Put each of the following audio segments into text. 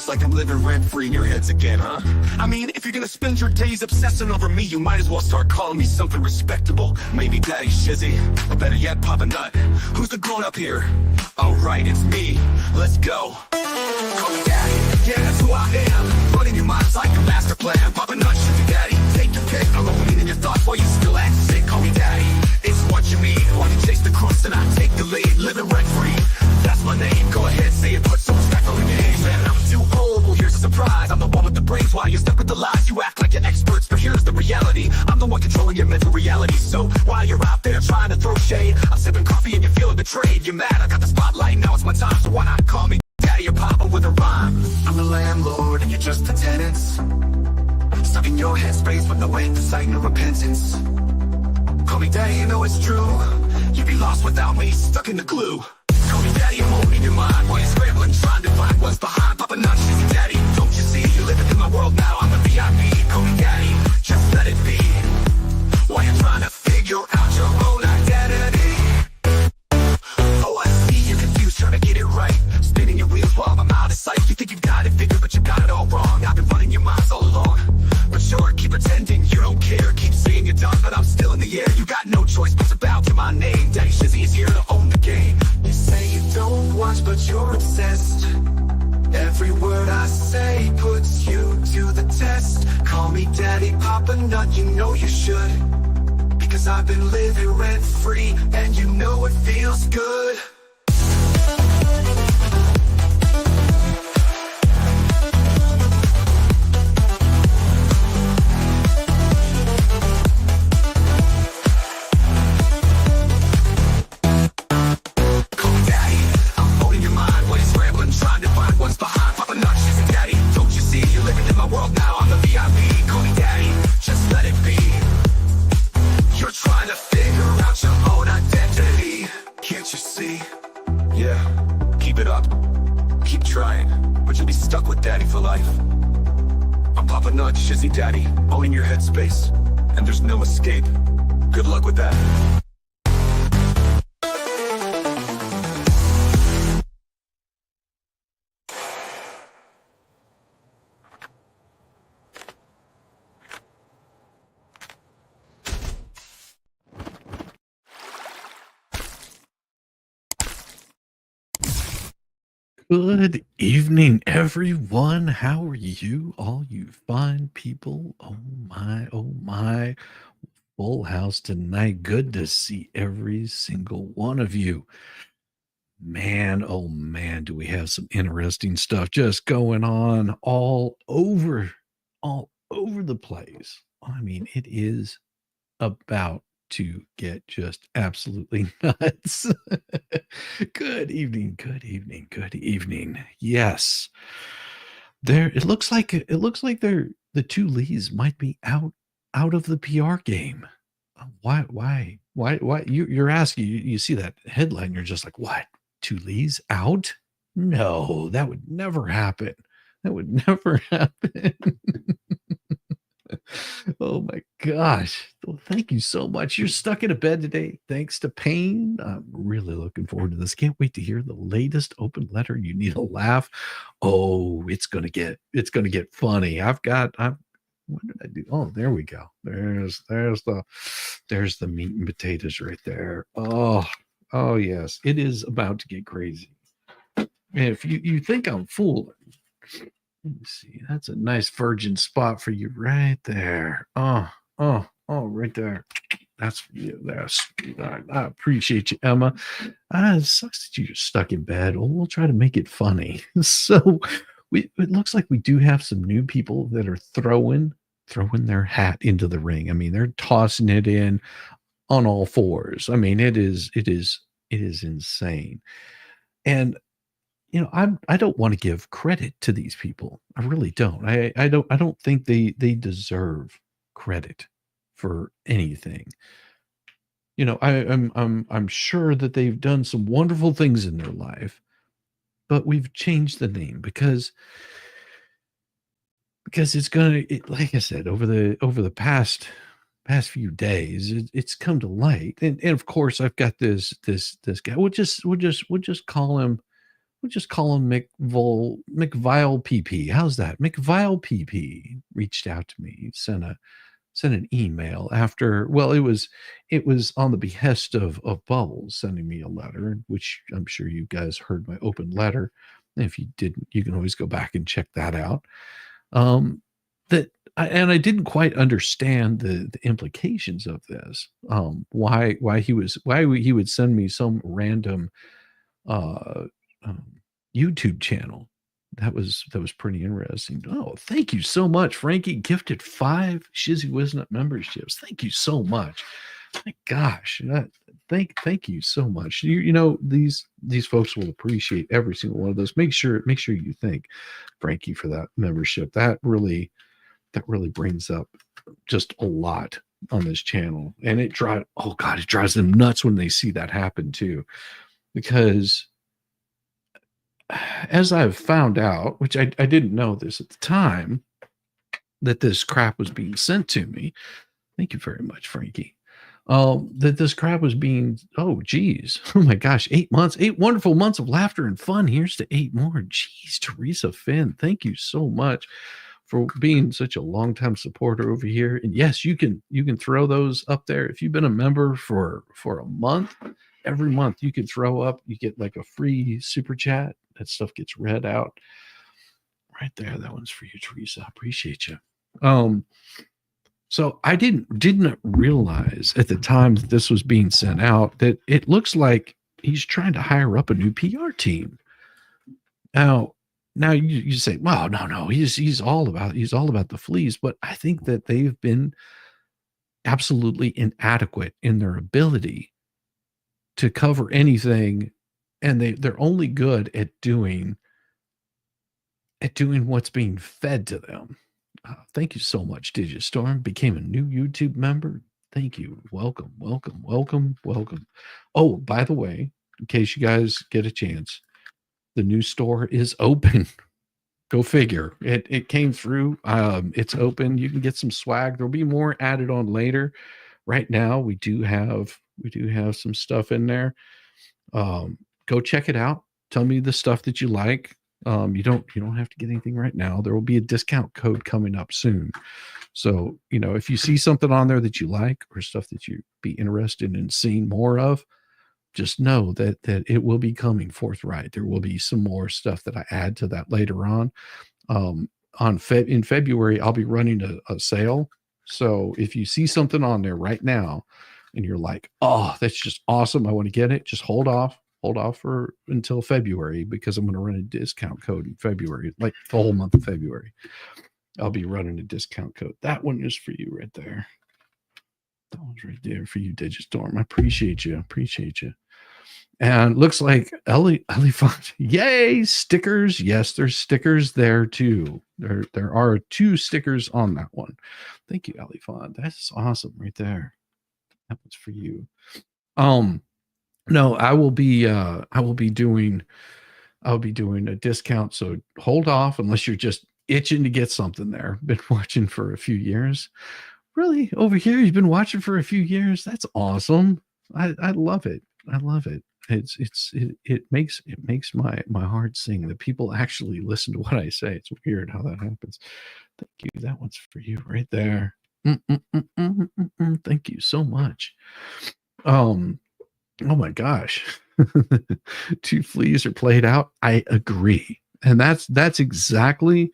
Looks like I'm living rent-free in your heads again, huh? I mean, if you're gonna spend your days obsessing over me, you might as well start calling me something respectable. Maybe Daddy Shizzy, or better yet, Papa Nut. Who's the grown-up here? Oh right, it's me. Let's go. Call me Daddy, yeah, that's who I am. Running your mind's like a master plan. Papa Nut, Shizzy Daddy, take your pick. I'm rolling in your thoughts while you still act sick. Call me Daddy, it's what you mean. While you chase the crust and I take the lead. Living rent-free, that's my name. Go ahead, say it, put some respect on the name. Man, I'm too old, well here's a surprise. I'm the one with the brains while you're stuck with the lies. You act like you're experts, but here's the reality. I'm the one controlling your mental reality. So while you're out there trying to throw shade, I'm sipping coffee and you're feeling betrayed. You're mad, I got the spotlight, now it's my time. So why not call me Daddy or Papa with a rhyme? I'm the landlord and you're just the tenants, stuck in your headspace with no end to sight, no repentance. Call me Daddy, you know it's true. You'd be lost without me, stuck in the glue. Call me Daddy, I'm holding your mind while you're scrambling, trying to find what's behind. Papa Nut, Shizzy Daddy, don't you see? You're living in my world now, I'm a VIP. Call me Daddy, just let it be. While you're trying to figure out your own identity. Oh, I see you're confused, trying to get it right. Spinning your wheels while I'm out of sight. You think you've got it figured, but you got it all wrong. I've been running your minds all along. But sure, keep pretending you don't care. Keep saying you're done, but I'm still in the air. You got no choice but to bow to my name. Daddy Shizzy is here to own the game. You say you don't watch, but you're obsessed. Every word I say puts you to the test. Call me Daddy, Papa Nut, you know you should. Because I've been living rent-free, and you know it feels good. Shizzy Daddy, all in your headspace, and there's no escape. Good luck with that. Good evening, everyone. How are you, all you fine people? Oh my, full house tonight. Good to see every single one of you. Man, oh man, do we have some interesting stuff just going on all over the place. I mean, it is about to get just absolutely nuts. Good evening, good evening, good evening. Yes. It looks like they're the two Lees might be out of the PR game. Why you're asking, you see that headline, you're just like, what? Two Lees out? No, that would never happen. That would never happen. Oh my gosh. Well, thank you so much. You're stuck in a bed today. Thanks to Payne. I'm really looking forward to this. Can't wait to hear the latest open letter. You need a laugh. Oh, it's gonna get funny. What did I do? Oh, there we go. There's the meat and potatoes right there. Oh yes, it is about to get crazy. If you think I'm fooling, let me see. That's a nice virgin spot for you right there. Oh, right there. That's for you. I appreciate you, Emma. It sucks that you're stuck in bed. Well, we'll try to make it funny. So it looks like we do have some new people that are throwing their hat into the ring. I mean, they're tossing it in on all fours. I mean, it is insane. And I don't want to give credit to these people. I really don't. I don't think they deserve credit for anything. I'm sure that they've done some wonderful things in their life, but we've changed the name because it's like I said, over the past few days, it's come to light, and of course I've got this guy. We'll just call him we'll just call him McVile PP. How's that? McVile PP reached out to me, sent an email after, well, it was on the behest of Bubbles sending me a letter, which I'm sure you guys heard my open letter. If you didn't, you can always go back and check that out. And I didn't quite understand the implications of this. Why he would send me some random uh, um, YouTube channel. That was pretty interesting. Oh, thank you so much, Frankie. Gifted 5 Shizzy Whiznut memberships. Thank you so much. My gosh, thank you so much. You know, these folks will appreciate every single one of those. Make sure you thank Frankie for that membership. That really brings up just a lot on this channel, and it drives them nuts when they see that happen too, because as I've found out, which I didn't know this at the time, that this crap was being sent to me. Thank you very much, Frankie. That this crap was being, oh my gosh, 8 months, 8 wonderful months of laughter and fun. Here's to 8 more. Geez, Teresa Finn, thank you so much for being such a long-time supporter over here. And yes, you can throw those up there. If you've been a member for a month, every month you can throw up, you get like a free super chat. That stuff gets read out right there. That one's for you, Teresa. I appreciate you. So I didn't realize at the time that this was being sent out that it looks like he's trying to hire up a new PR team. Now you say, well, no, he's all about the Fleas, but I think that they've been absolutely inadequate in their ability to cover anything, and they're only good at doing what's being fed to them. Thank you so much, Digistorm. Became a new YouTube member. Thank you. Welcome. Oh, by the way, in case you guys get a chance, the new store is open. Go figure. It came through. It's open. You can get some swag. There'll be more added on later. Right now, we do have some stuff in there. Go check it out. Tell me the stuff that you like. You don't have to get anything right now. There will be a discount code coming up soon. So, if you see something on there that you like or stuff that you'd be interested in seeing more of, just know that it will be coming forthright. There will be some more stuff that I add to that later on. In February, I'll be running a sale. So if you see something on there right now and you're like, oh, that's just awesome, I want to get it, just hold off for until February, because I'm going to run a discount code in February, like the whole month of February. I'll be running a discount code. That one is for you right there. That one's right there for you, Digistorm. I appreciate you. And looks like Ellie Font. Yay, stickers. Yes, there's stickers there too. There are 2 stickers on that one. Thank you, Ellie Font. That's awesome right there. That one's for you. No, I'll be doing a discount, so hold off unless you're just itching to get something there. Been watching for a few years. Really? Over here you've been watching for a few years? That's awesome. I love it. It makes my heart sing that people actually listen to what I say. It's weird how that happens. Thank you. That one's for you right there. Thank you so much. Oh my gosh. 2 Fleas are played out. I agree. And that's exactly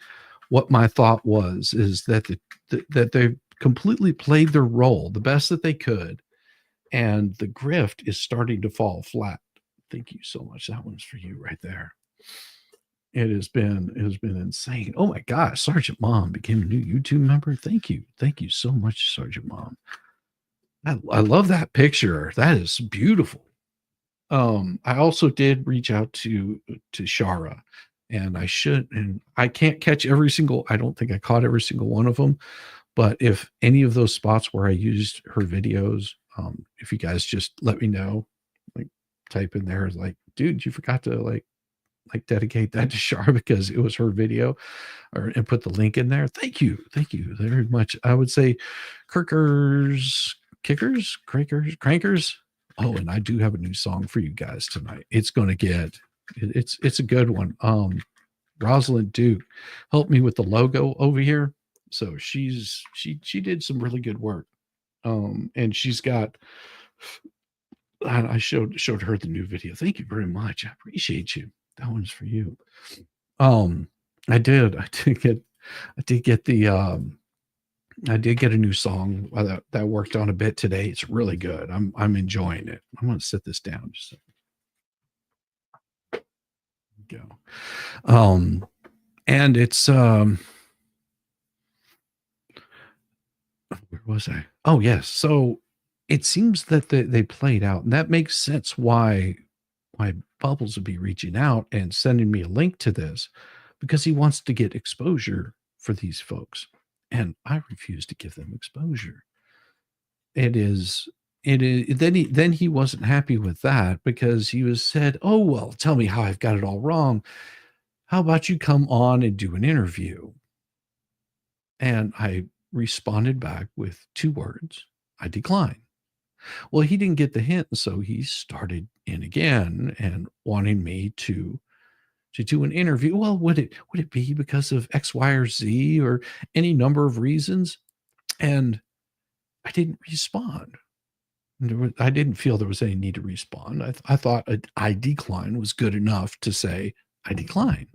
what my thought was, is that that they completely played their role the best that they could, and the grift is starting to fall flat. Thank you so much. That one's for you right there. It has been insane. Oh my gosh, Sergeant Mom became a new YouTube member. Thank you so much, Sergeant Mom. I love that picture. That is beautiful. I also did reach out to Shara, and I can't catch every single, I don't think I caught every single one of them, but if any of those spots where I used her videos, if you guys just let me know, like type in there, like, dude, you forgot to like dedicate that to Shara because it was her video, and put the link in there. Thank you very much. I would say Kirkers, Kickers, Crankers. Oh, and I do have a new song for you guys tonight. It's going to get It's a good one. Rosalind Duke helped me with the logo over here. So she did some really good work. And she's got, I showed her the new video. Thank you very much. I appreciate you. That one's for you. I did get I did get a new song that worked on a bit today. It's really good. I'm enjoying it. I'm going to set this down just so go. And it's where was I? Oh yes. So it seems that they played out, and that makes sense why Bubbles would be reaching out and sending me a link to this, because he wants to get exposure for these folks. And I refuse to give them exposure. It is then he wasn't happy with that, because he was said, "Oh, well, tell me how I've got it all wrong. How about you come on and do an interview?" And I responded back with 2 words: I decline. Well, he didn't get the hint, so he started in again and wanting me to do an interview. Well, would it be because of X, Y, or Z, or any number of reasons? And I didn't respond. I didn't feel there was any need to respond. I thought I decline was good enough to say I decline.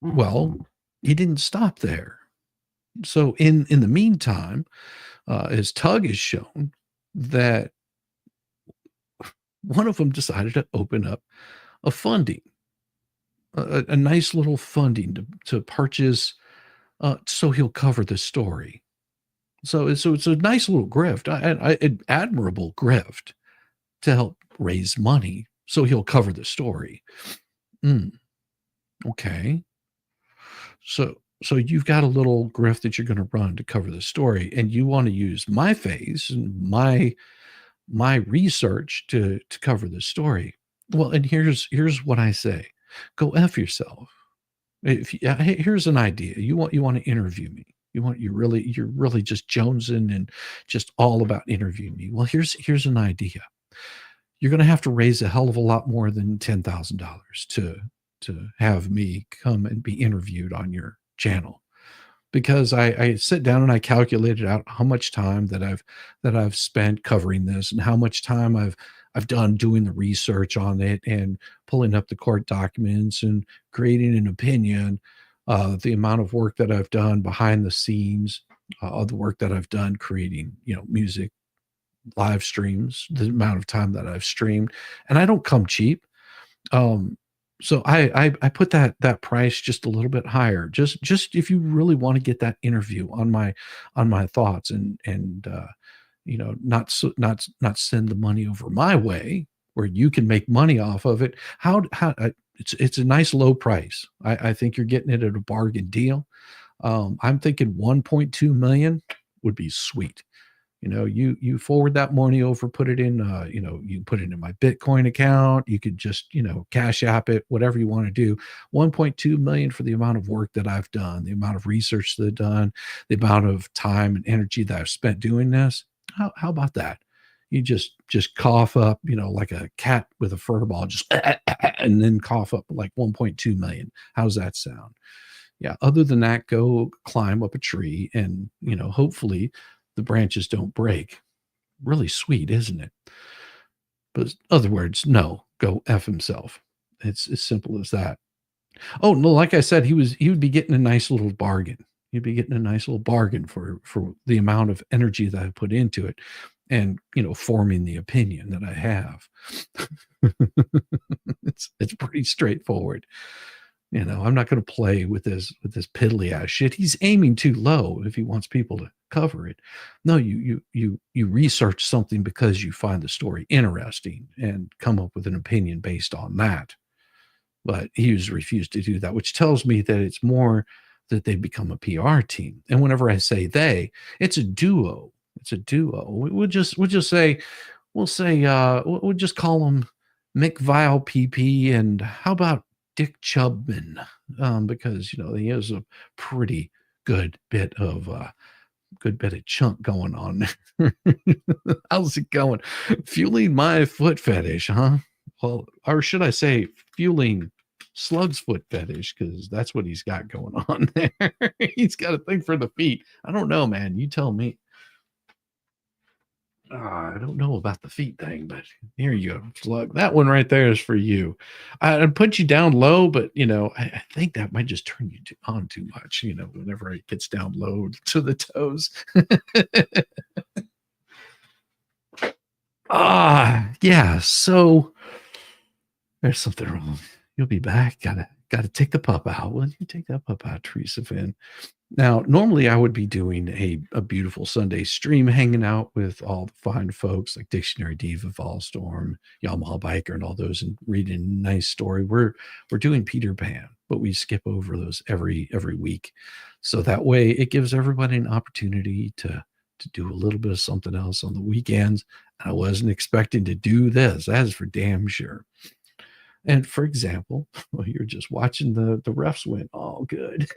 Well, he didn't stop there. So in the meantime, as Tug has shown, that one of them decided to open up a funding, a nice little funding to purchase, so he'll cover the story. So it's a nice little grift, an admirable grift to help raise money so he'll cover the story. Okay. So you've got a little grift that you're going to run to cover the story, and you want to use my face and my research to cover the story. Well, and here's what I say: go F yourself. Here's an idea. You want to interview me. You're really just jonesing and just all about interviewing me. Well, here's an idea. You're going to have to raise a hell of a lot more than $10,000 to have me come and be interviewed on your channel, because I sit down and I calculated out how much time that I've spent covering this, and how much time I've done doing the research on it and pulling up the court documents and creating an opinion, the amount of work that I've done behind the scenes, the work that I've done creating, music, live streams, the amount of time that I've streamed, and I don't come cheap. So I put that price just a little bit higher, just if you really want to get that interview on my thoughts, and not send the money over my way where you can make money off of it. It's a nice low price. I think you're getting it at a bargain deal. I'm thinking 1.2 million would be sweet. You forward that money over, put it in, you put it in my Bitcoin account. You could just, cash app it, whatever you want to do. 1.2 million for the amount of work that I've done, the amount of research that I've done, the amount of time and energy that I've spent doing this. How about that? You just cough up, like a cat with a fur ball, just and then cough up like 1.2 million. How's that sound? Yeah. Other than that, go climb up a tree and, hopefully the branches don't break. Really sweet, isn't it? But in other words, no, go F himself. It's as simple as that. Oh, no, like I said, he would be getting a nice little bargain. He'd be getting a nice little bargain for the amount of energy that I put into it, and, forming the opinion that I have. It's pretty straightforward. I'm not going to play with this piddly ass shit. He's aiming too low if he wants people to cover it. No, you research something because you find the story interesting and come up with an opinion based on that. But he's refused to do that, which tells me that it's more that they've become a PR team. And whenever I say they, it's a duo. It's a duo. We'll just say we'll just call them Mick Vile PP, and how about Dick Chubman, because he has a pretty good bit of chunk going on. How's it going? Fueling my foot fetish, huh? Well, or should I say fueling Slug's foot fetish, because that's what he's got going on there. He's got a thing for the feet. I don't know, man. You tell me. I don't know about the feet thing, but here you go, Slug. That one right there is for you. I'd put you down low, but I think that might just turn you on too much. Whenever it gets down low to the toes. Yeah. So there's something wrong. You'll be back. Gotta take the pup out. Well, you take that pup out, Teresa Finn. Now, normally I would be doing a beautiful Sunday stream, hanging out with all the fine folks like Dictionary Diva, Volstorm, Yamaha Biker, and all those, and reading a nice story. We're doing Peter Pan, but we skip over those every week, so that way it gives everybody an opportunity to do a little bit of something else on the weekends. I wasn't expecting to do this. That is for damn sure. And for example, well, you're just watching the refs win. Oh, good.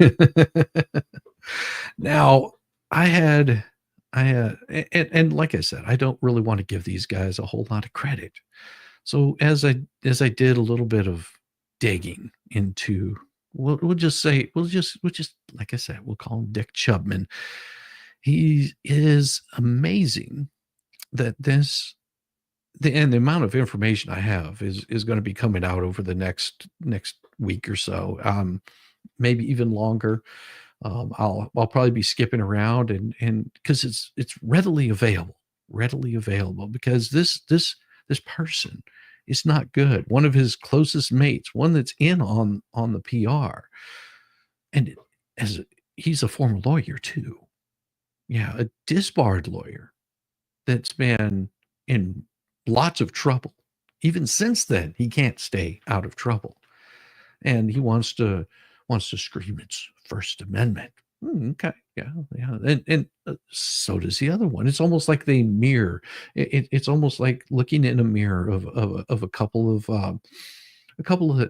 Now, I had, and like I said, I don't really want to give these guys a whole lot of credit. So as I did a little bit of digging into, we'll just like I said, we'll call him Dick Chubman. He is amazing that the amount of information I have is going to be coming out over the next week or so, maybe even longer. I'll probably be skipping around and because it's readily available because this person is not good. One of his closest mates, one that's in on the PR, and he's a former lawyer too. Yeah, a disbarred lawyer that's been in lots of trouble. Even since then, he can't stay out of trouble, and he wants to scream its First Amendment. Okay, yeah, and so does the other one. It's almost like they mirror. It's almost like looking in a mirror of a couple of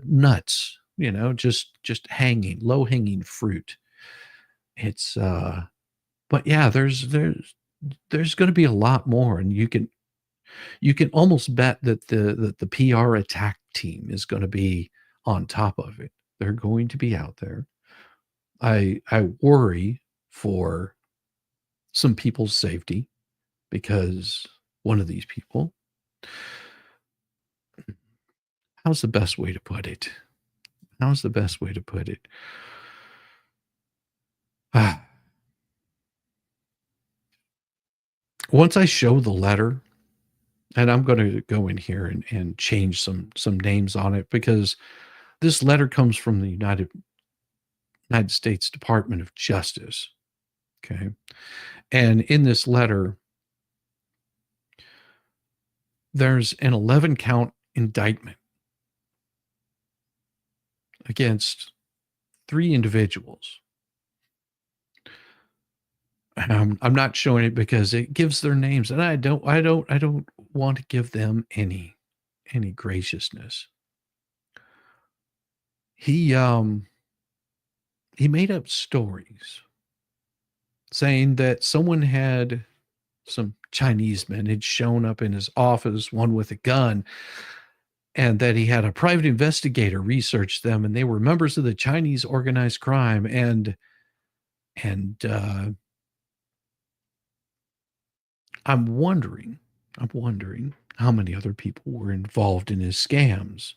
nuts. Just hanging, low hanging fruit. It's but yeah, there's going to be a lot more, and you can almost bet that the PR attack team is going to be on top of it. They're going to be out there. I worry for some people's safety because one of these people, how's the best way to put it? How's the best way to put it? Once I show the letter, and I'm going to go in here and change some names on it because this letter comes from the United States Department of Justice. Okay. And in this letter, there's an 11 count indictment against 3 individuals. I'm not showing it because it gives their names, and I don't want to give them any graciousness. He made up stories saying that some Chinese men had shown up in his office, one with a gun, and that he had a private investigator research them, and they were members of the Chinese organized crime, and I'm wondering how many other people were involved in his scams.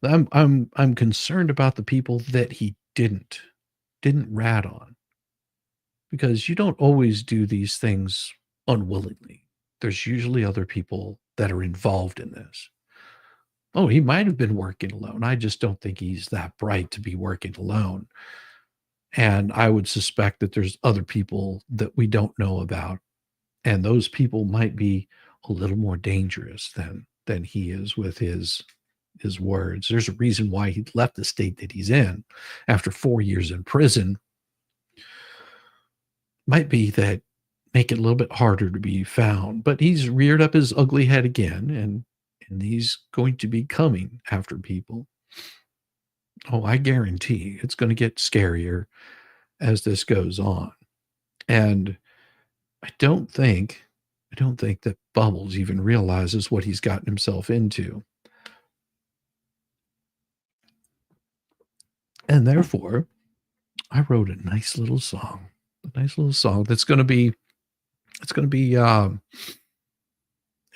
I'm concerned about the people that he didn't rat on, because you don't always do these things unwillingly. There's usually other people that are involved in this. Oh, he might have been working alone. I just don't think he's that bright to be working alone. And I would suspect that there's other people that we don't know about, and those people might be a little more dangerous than he is with his words. There's a reason why he left the state that he's in after 4 years in prison. Might be that make it a little bit harder to be found, but he's reared up his ugly head again, and he's going to be coming after people. Oh, I guarantee it's going to get scarier as this goes on. And I don't think that Bubbles even realizes what he's gotten himself into. And therefore, I wrote a nice little song. A nice little song that's going to be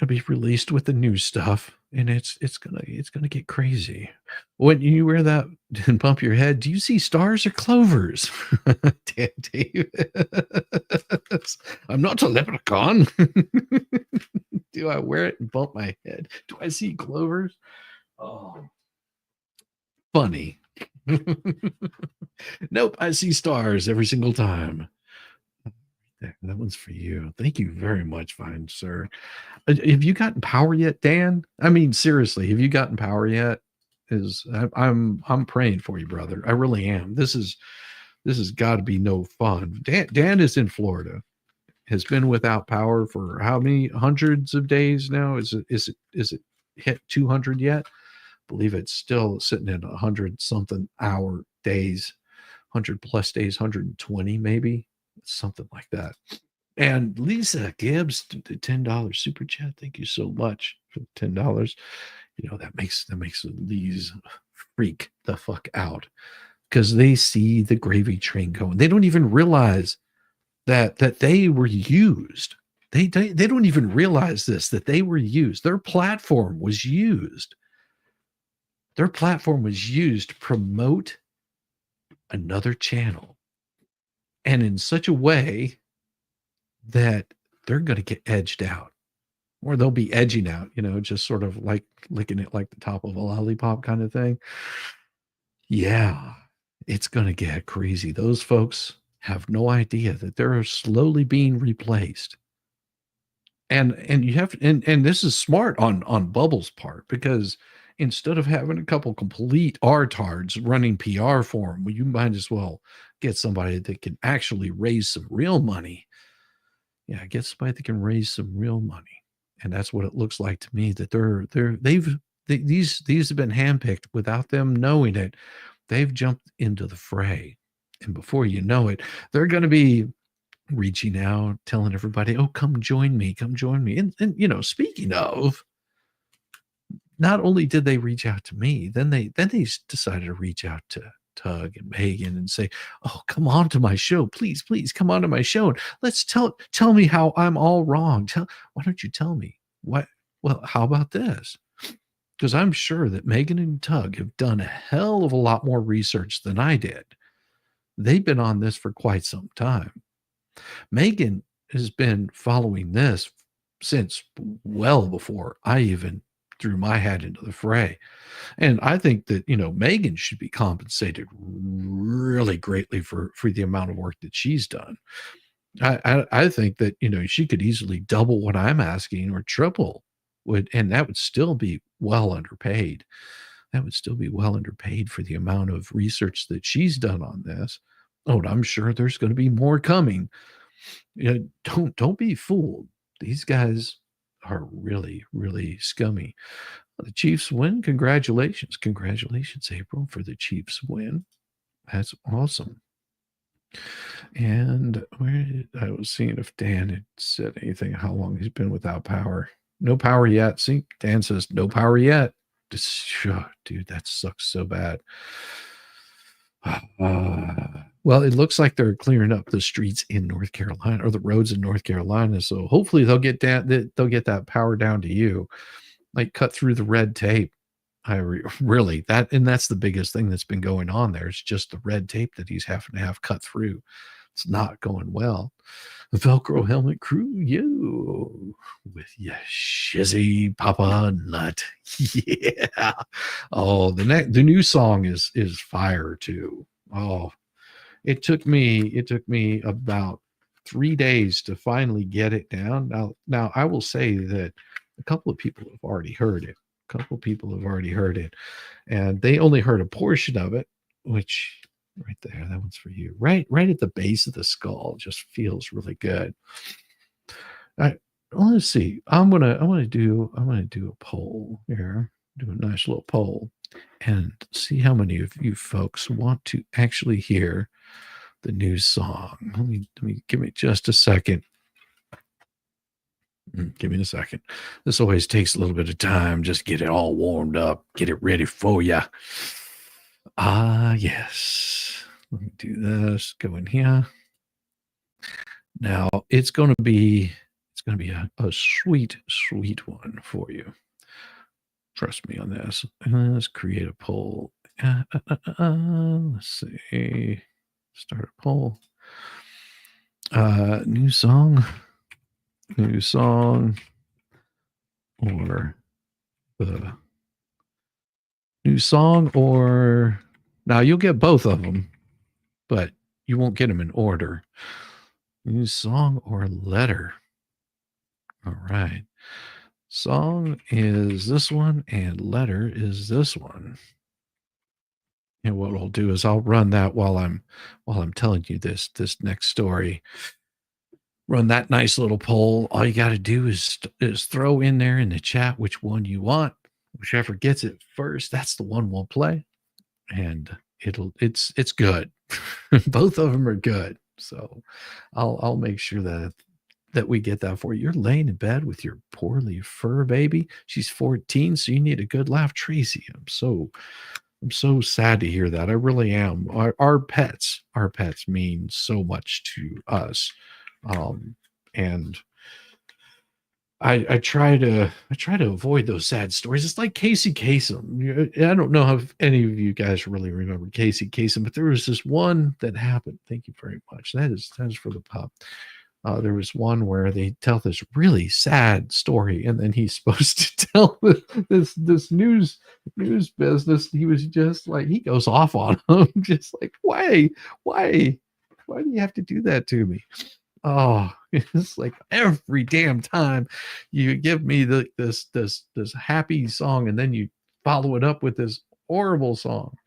it'll be released with the new stuff, and it's gonna get crazy. When you wear that and bump your head, do you see stars or clovers? Dave, I'm not a leprechaun. Do I wear it and bump my head? Do I see clovers? Oh, funny. Nope, I see stars every single time. That one's for you. Thank you very much, fine sir. Have you gotten power yet, Dan? I mean, seriously, have you gotten power yet? I'm praying for you, brother. I really am. This has got to be no fun. Dan is in Florida. Has been without power for how many hundreds of days now? Is it hit 200 yet? I believe it's still sitting at 100 something hour days, 100 plus days, 120 maybe, something like that. And Lisa Gibbs, the $10 super chat. Thank you so much for the $10. You know, that makes these freak the fuck out because they see the gravy train going. They don't even realize that they were used. They don't even realize this, that they were used. Their platform was used. Their platform was used to promote another channel, and in such a way that they're going to get edged out, or they'll be edging out, you know, just sort of like licking it like the top of a lollipop kind of thing. Yeah, it's going to get crazy. Those folks have no idea that they're slowly being replaced. And you have, and this is smart on Bubble's part, because instead of having a couple complete artards running PR for him, well, you might as well get somebody that can actually raise some real money. Yeah, get somebody that can raise some real money. And that's what it looks like to me, that these have been handpicked without them knowing it. They've jumped into the fray. And before you know it, they're going to be reaching out, telling everybody, oh, come join me, come join me. And you know, speaking of, not only did they reach out to me, then they decided to reach out to Tug and Megan and say, oh, come on to my show, please come on to my show and let's tell me how I'm all wrong. Why don't you tell me what? Well, how about this? Because I'm sure that Megan and Tug have done a hell of a lot more research than I did. They've been on this for quite some time. Megan has been following this since well before I even threw my hat into the fray. And I think that, you know, Megan should be compensated really greatly for the amount of work that she's done. I think that, you know, she could easily double what I'm asking or triple, and that would still be well underpaid. That would still be well underpaid for the amount of research that she's done on this. Oh, and I'm sure there's going to be more coming. You know, don't be fooled. These guys are really, really scummy. The Chiefs win. Congratulations. Congratulations, April, for the Chiefs win. That's awesome. And I was seeing if Dan had said anything, how long he's been without power. No power yet. See, Dan says no power yet. Dude, that sucks so bad. Well, it looks like they're clearing up the streets in North Carolina, or the roads in North Carolina. So hopefully they'll get that power down to you, like cut through the red tape. Really, that's the biggest thing that's been going on there. It's just the red tape that he's having to have cut through. It's not going well. The Velcro helmet crew, you with your shizzy Papa Nut. Yeah. Oh, the new song is fire too. Oh, it took me about 3 days to finally get it down. Now I will say that a couple of people have already heard it. And they only heard a portion of it, which right there, that one's for you. Right at the base of the skull, just feels really good. Let's see. I'm gonna do a poll here. Do a nice little poll and see how many of you folks want to actually hear the new song. Let me give me just a second. Give me a second. This always takes a little bit of time. Just get it all warmed up, get it ready for you. Yes. Let me do this. Go in here. Now it's going to be a sweet, sweet one for you. Trust me on this. Let's create a poll. Let's see. Start a poll. New song, or the new song, or now you'll get both of them, but you won't get them in order. New song or letter. All right. Song is this one, and letter is this one. And what I'll do is I'll run that while I'm telling you this next story. Run that nice little poll. All you got to do is throw in there in the chat which one you want. Whichever gets it first, that's the one we'll play. And it's good. Both of them are good. So I'll make sure that we get that for you. You're laying in bed with your poorly fur baby. She's 14, so you need a good laugh. Tracy, I'm so sad to hear that. I really am. Our pets mean so much to us. And I try to avoid those sad stories. It's like Casey Kasem. I don't know if any of you guys really remember Casey Kasem, but there was this one that happened. Thank you very much. That is for the pup. There was one where they tell this really sad story, and then he's supposed to tell this news business. He was just like, he goes off on them, just like, why do you have to do that to me? Oh, it's like every damn time you give me this happy song, and then you follow it up with this horrible song.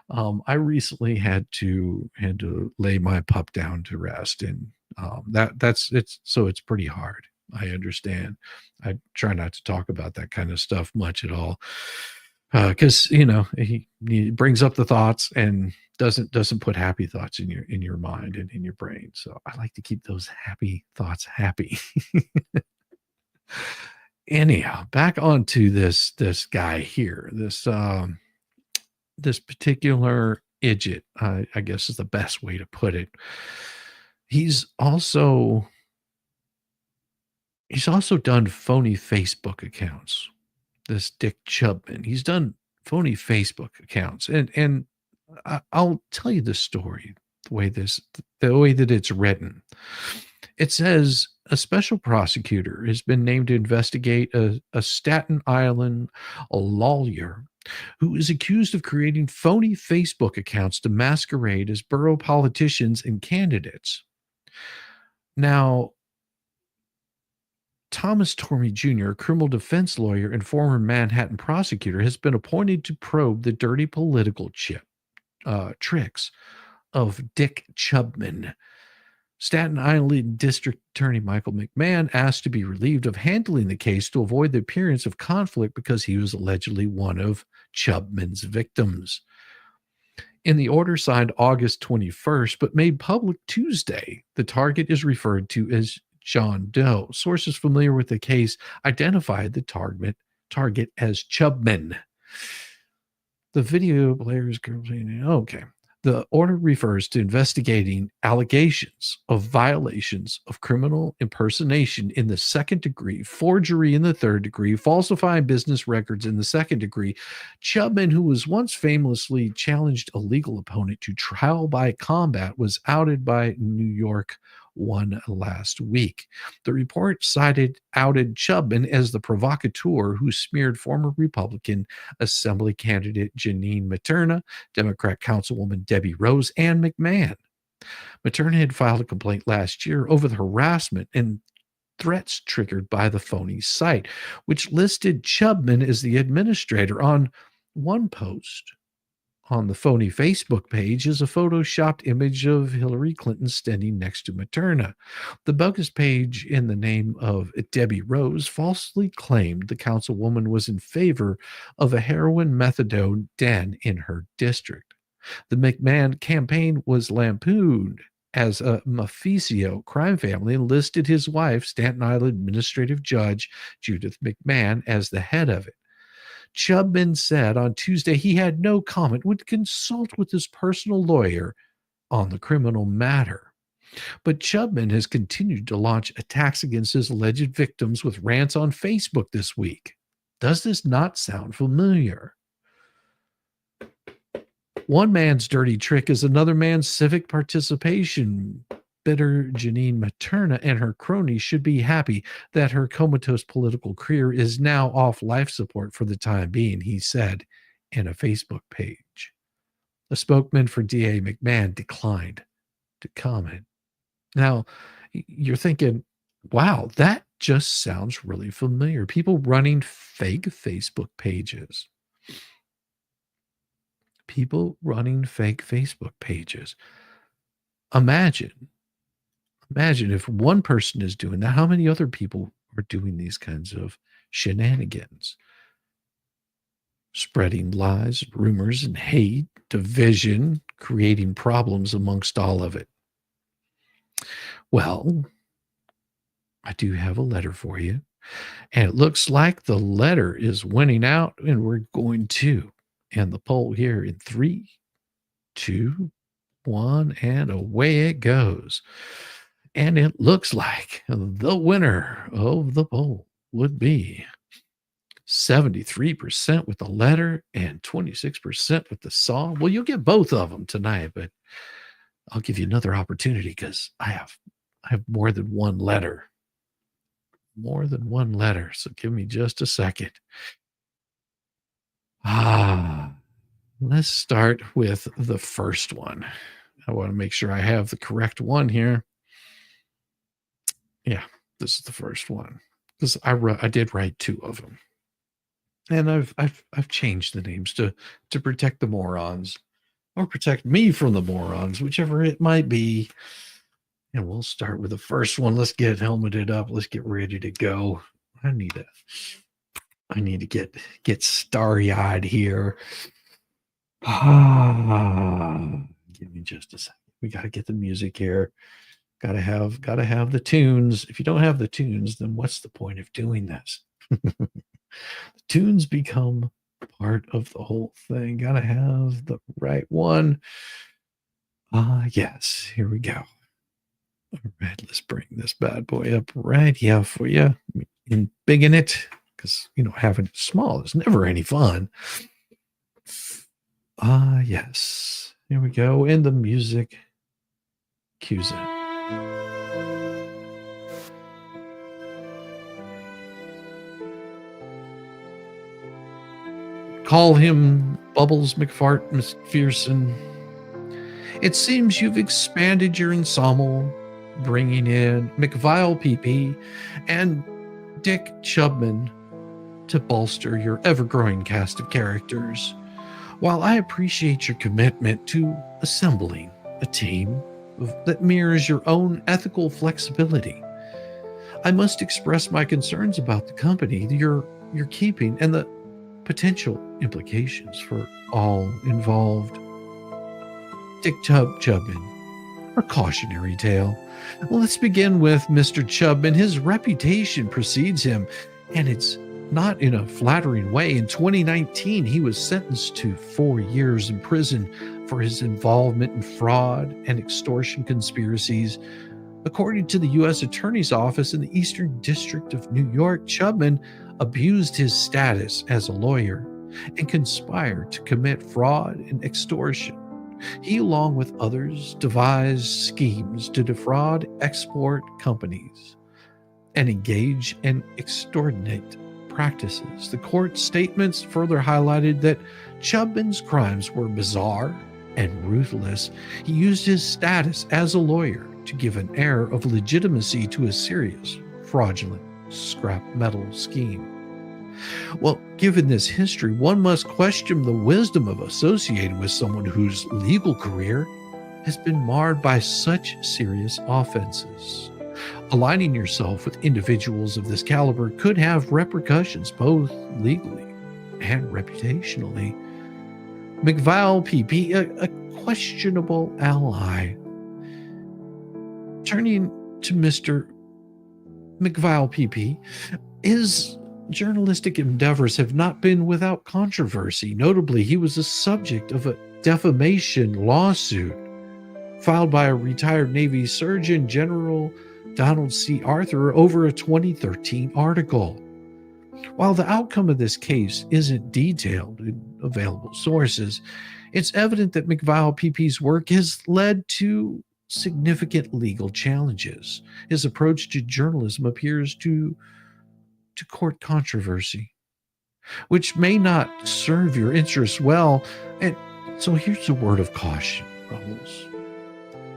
I recently had to lay my pup down to rest, and it's pretty hard. I understand. I try not to talk about that kind of stuff much at all, because he brings up the thoughts and doesn't put happy thoughts in your mind and in your brain. So I like to keep those happy thoughts happy. Anyhow, back onto this guy here. This particular idiot, I guess is the best way to put it. He's also done phony Facebook accounts. This Dick Chubman, he's done phony Facebook accounts, and I'll tell you the story the way that it's written. It says a special prosecutor has been named to investigate a Staten Island lawyer who is accused of creating phony Facebook accounts to masquerade as borough politicians and candidates. Now, Thomas Tormey Jr., a criminal defense lawyer and former Manhattan prosecutor, has been appointed to probe the dirty political tricks of Dick Chubman. Staten Island District Attorney Michael McMahon asked to be relieved of handling the case to avoid the appearance of conflict because he was allegedly one of Chubman's victims. In the order signed August 21st, but made public Tuesday, the target is referred to as John Doe. Sources familiar with the case identified the target as Chubman. The video player's okay. The order refers to investigating allegations of violations of criminal impersonation in the second degree, forgery in the third degree, falsifying business records in the second degree. Chubman, who was once famously challenged a legal opponent to trial by combat, was outed by New York One last week. The report outed Chubman as the provocateur who smeared former Republican Assembly candidate Janine Materna, Democrat Councilwoman Debbie Rose, and McMahon. Materna had filed a complaint last year over the harassment and threats triggered by the phony site, which listed Chubman as the administrator. On one post on the phony Facebook page is a photoshopped image of Hillary Clinton standing next to Materna. The bogus page in the name of Debbie Rose falsely claimed the councilwoman was in favor of a heroin methadone den in her district. The McMahon campaign was lampooned as a mafioso crime family and listed his wife, Staten Island Administrative Judge Judith McMahon, as the head of it. Chubman said on Tuesday he had no comment, would consult with his personal lawyer on the criminal matter. But Chubman has continued to launch attacks against his alleged victims with rants on Facebook this week. Does this not sound familiar? One man's dirty trick is another man's civic participation. Bitter Janine Materna and her cronies should be happy that her comatose political career is now off life support for the time being, he said in a Facebook page. A spokesman for DA McMahon declined to comment. Now, you're thinking, wow, that just sounds really familiar. People running fake Facebook pages. People running fake Facebook pages. Imagine if one person is doing that, how many other people are doing these kinds of shenanigans? Spreading lies, rumors, and hate, division, creating problems amongst all of it. Well, I do have a letter for you, and it looks like the letter is winning out, and we're going to end the poll here in 3, 2, 1, and away it goes. And it looks like the winner of the poll would be 73% with the letter and 26% with the song. Well, you'll get both of them tonight, but I'll give you another opportunity because I have more than one letter. More than one letter. So give me just a second. Let's start with the first one. I want to make sure I have the correct one here. Yeah, this is the first one because I did write 2 of them, and I've changed the names to protect the morons or protect me from the morons, whichever it might be. And we'll start with the first one. Let's get helmeted up. Let's get ready to go. I need to get starry-eyed here. Give me just a second. We got to get the music here. Gotta have the tunes. If you don't have the tunes, then what's the point of doing this? The tunes become part of the whole thing. Gotta have the right one. Yes, here we go. All right, let's bring this bad boy up right here for you. And big in it, because having it small is never any fun. Yes. Here we go. And the music cues in. Call him Bubbles McFart McPherson. It seems you've expanded your ensemble, bringing in McVile PP and Dick Chubman to bolster your ever-growing cast of characters. While I appreciate your commitment to assembling a team that mirrors your own ethical flexibility, I must express my concerns about the company you're keeping and the potential implications for all involved. Dick Chubman, a cautionary tale. Well, let's begin with Mr. Chubman. His reputation precedes him, and it's not in a flattering way. In 2019, he was sentenced to 4 years in prison for his involvement in fraud and extortion conspiracies. According to the U.S. Attorney's Office in the Eastern District of New York, Chubman abused his status as a lawyer and conspired to commit fraud and extortion. He, along with others, devised schemes to defraud export companies and engage in extortionate practices. The court statements further highlighted that Chubman's crimes were bizarre and ruthless. He used his status as a lawyer to give an air of legitimacy to a serious, fraudulent scrap metal scheme. Well, given this history, one must question the wisdom of associating with someone whose legal career has been marred by such serious offenses. Aligning yourself with individuals of this caliber could have repercussions both legally and reputationally. McVile PP, a questionable ally. Turning to Mr. McVile PP, his journalistic endeavors have not been without controversy. Notably, he was the subject of a defamation lawsuit filed by a retired Navy Surgeon General Donald C. Arthur over a 2013 article. While the outcome of this case isn't detailed in available sources, it's evident that McVile PP's work has led to significant legal challenges. His approach to journalism appears to court controversy, which may not serve your interests well. And so here's a word of caution, Bubbles.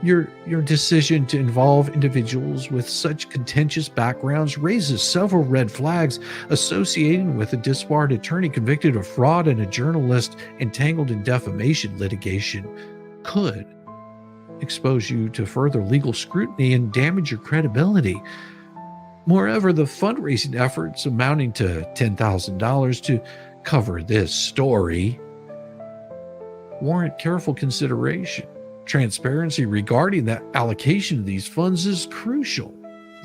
Your decision to involve individuals with such contentious backgrounds raises several red flags associated with a disbarred attorney convicted of fraud and a journalist entangled in defamation litigation could expose you to further legal scrutiny and damage your credibility. Moreover, the fundraising efforts amounting to $10,000 to cover this story warrant careful consideration. Transparency regarding the allocation of these funds is crucial,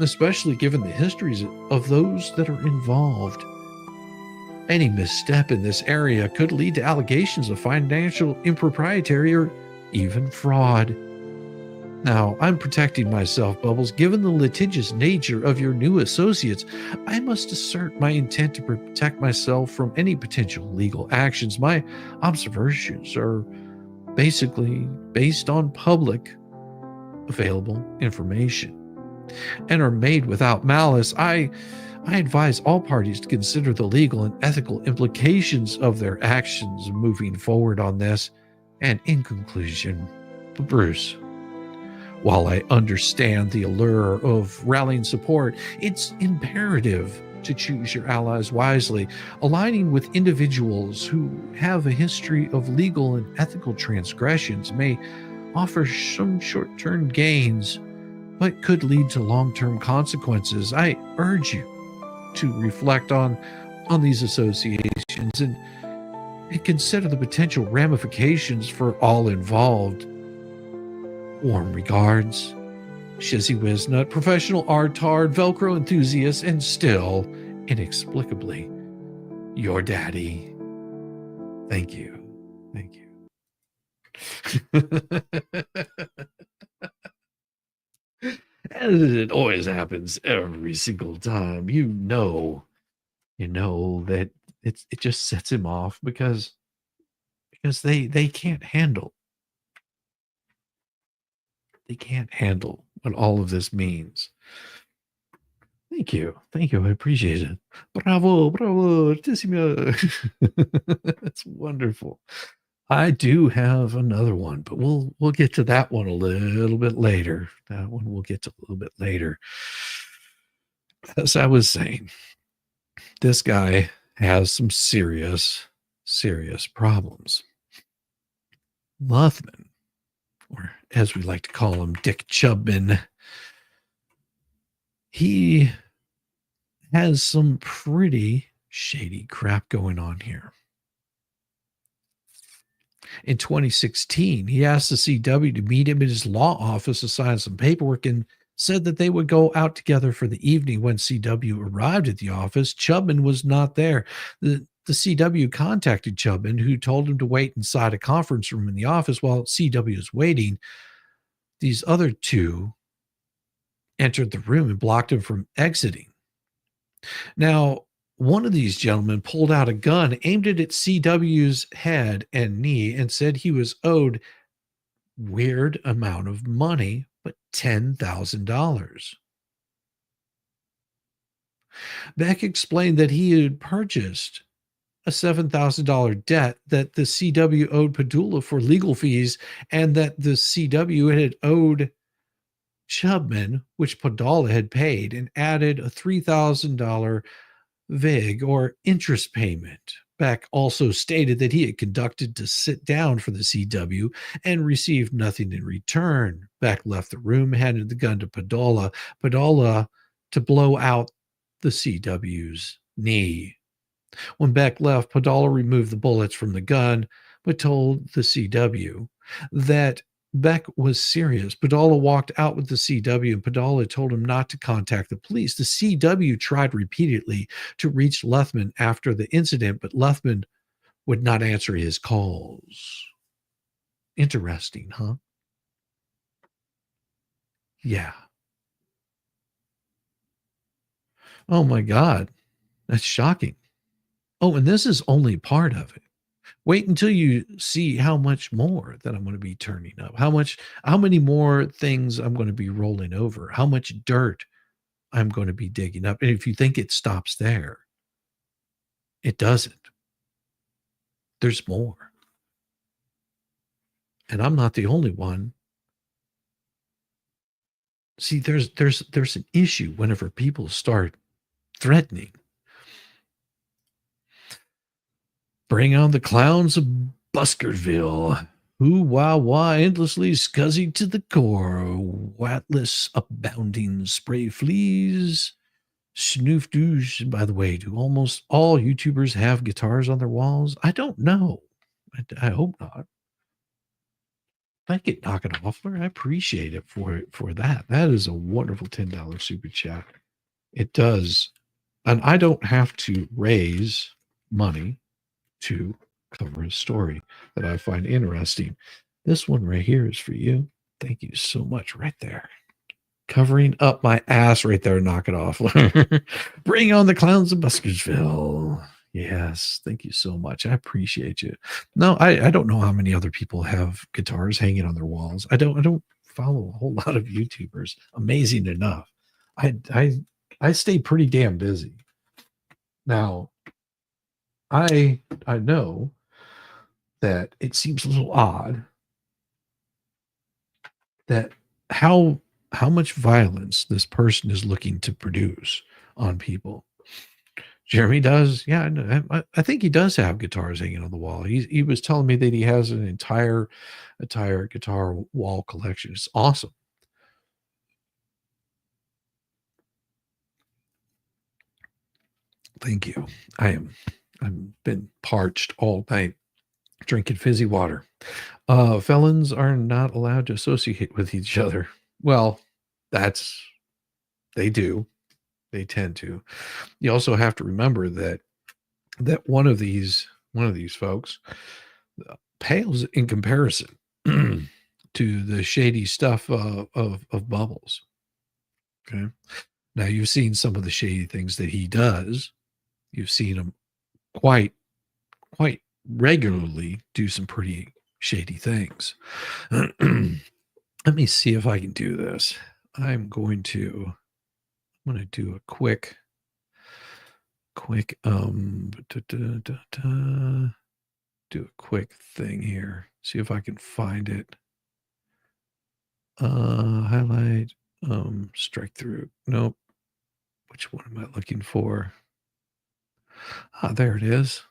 especially given the histories of those that are involved. Any misstep in this area could lead to allegations of financial impropriety or even fraud. Now, I'm protecting myself, Bubbles. Given the litigious nature of your new associates, I must assert my intent to protect myself from any potential legal actions. My observations are basically based on public available information and are made without malice. I advise all parties to consider the legal and ethical implications of their actions moving forward on this. And in conclusion, Bruce, while I understand the allure of rallying support, it's imperative to choose your allies wisely. Aligning with individuals who have a history of legal and ethical transgressions may offer some short-term gains, but could lead to long-term consequences. I urge you to reflect on these associations and consider the potential ramifications for all involved. Warm regards, Shizzy Whiznut, professional artard, Velcro enthusiast, and still, inexplicably, your daddy. Thank you. Thank you. As it always happens every single time, you know that it just sets him off because they can't handle what all of this means. Thank you. I appreciate it. Bravo, tissimo. That's wonderful. I do have another one, but we'll get to that one a little bit later. That one we'll get to a little bit later. As I was saying, this guy has some serious problems. Luthman, or as we like to call him, Dick Chubman, he has some pretty shady crap going on here. In 2016, he asked the CW to meet him in his law office to sign some paperwork and said that they would go out together for the evening. When CW arrived at the office, Chubman was not there. The CW contacted Chubman, who told him to wait inside a conference room in the office while CW was waiting. These other two entered the room and blocked him from exiting. Now, one of these gentlemen pulled out a gun, aimed it at CW's head and knee, and said he was owed weird amount of money, but $10,000. Beck explained that he had purchased a $7,000 debt that the CW owed Padula for legal fees, and that the CW had owed Chubman, which Padula had paid, and added a $3,000 VIG or interest payment. Beck also stated that he had conducted to sit down for the CW and received nothing in return. Beck left the room, handed the gun to Padula to blow out the CW's knee. When Beck left, Padula removed the bullets from the gun, but told the CW that Beck was serious. Padala walked out with the CW, and Padala told him not to contact the police. The CW tried repeatedly to reach Lethman after the incident, but Lethman would not answer his calls. Interesting, huh? Yeah. Oh my God. That's shocking. Oh, and this is only part of it. Wait until you see how much more that I'm going to be turning up. How many more things I'm going to be rolling over, how much dirt I'm going to be digging up. And if you think it stops there, it doesn't. There's more. And I'm not the only one. See, there's an issue whenever people start threatening. Bring on the clowns of Buskerville. Who, wah, wah, endlessly scuzzy to the core. Watless, abounding spray fleas. Snoof douche. By the way, do almost all YouTubers have guitars on their walls? I don't know. I hope not. Thank you, Knock It Offler. I appreciate it for that. That is a wonderful $10 super chat. It does. And I don't have to raise money to cover a story that I find interesting. This one right here is for you. Thank you so much. Right there. Covering up my ass right there. Knock it off. Bring on the clowns of Buskersville. Yes. Thank you so much. I appreciate you. No, I don't know how many other people have guitars hanging on their walls. I don't follow a whole lot of YouTubers. Amazing enough. I stay pretty damn busy. Now, I know that it seems a little odd that how much violence this person is looking to produce on people. Jeremy does, yeah, I know. I think he does have guitars hanging on the wall. He was telling me that he has an entire guitar wall collection. It's awesome. Thank you. I've been parched all night drinking fizzy water. Felons are not allowed to associate with each other. Well, they do. They tend to. You also have to remember that one of these folks pales in comparison to the shady stuff of Bubbles. Okay. Now you've seen some of the shady things that he does. You've seen him quite regularly do some pretty shady things. Let me see if I can do this. I'm going to do a quick do a quick thing here. See if I can find it. Highlight, strike through. Nope. Which one am I looking for? Ah, there it is.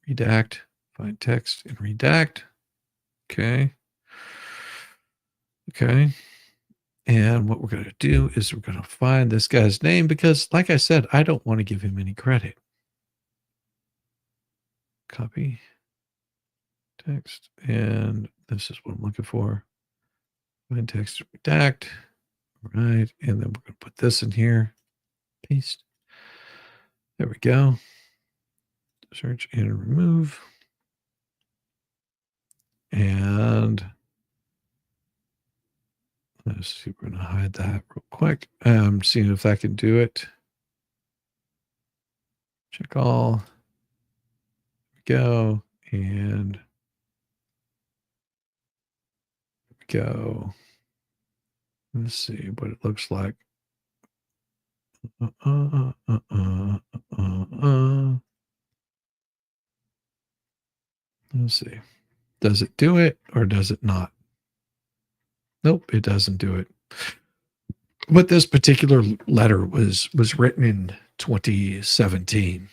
Redact, find text and redact. Okay. Okay. And what we're going to do is we're going to find this guy's name because, like I said, I don't want to give him any credit. Copy text. And this is what I'm looking for. Find text, redact. Right. And then we're going to put this in here. Paste. There we go. Search and remove. And let's see, we're going to hide that real quick. Seeing if that can do it. Check all. Go. And go. Let's see what it looks like. Let's see. Does it do it or does it not? Nope, it doesn't do it. But this particular letter was written in 2017.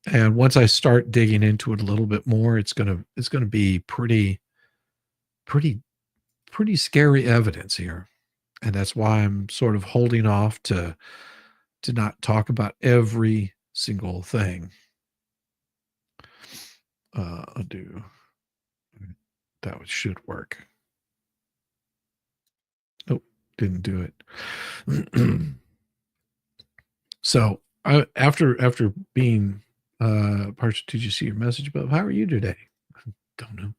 And once I start digging into it a little bit more, it's gonna be pretty scary evidence here. And that's why I'm sort of holding off to not talk about every single thing. Undo. That should work. Didn't do it. So after being partial, did you see your message above? How are you today? Don't know.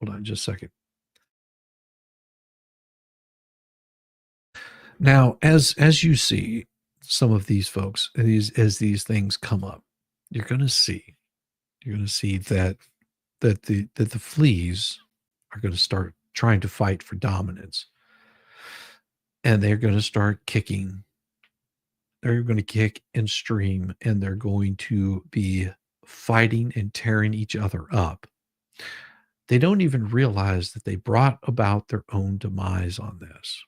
Hold on just a second. Now, as you see some of these folks, as these things come up, you're going to see that the fleas are going to start trying to fight for dominance, and they're going to start kicking. They're going to kick and stream, and they're going to be fighting and tearing each other up. They don't even realize that they brought about their own demise on this.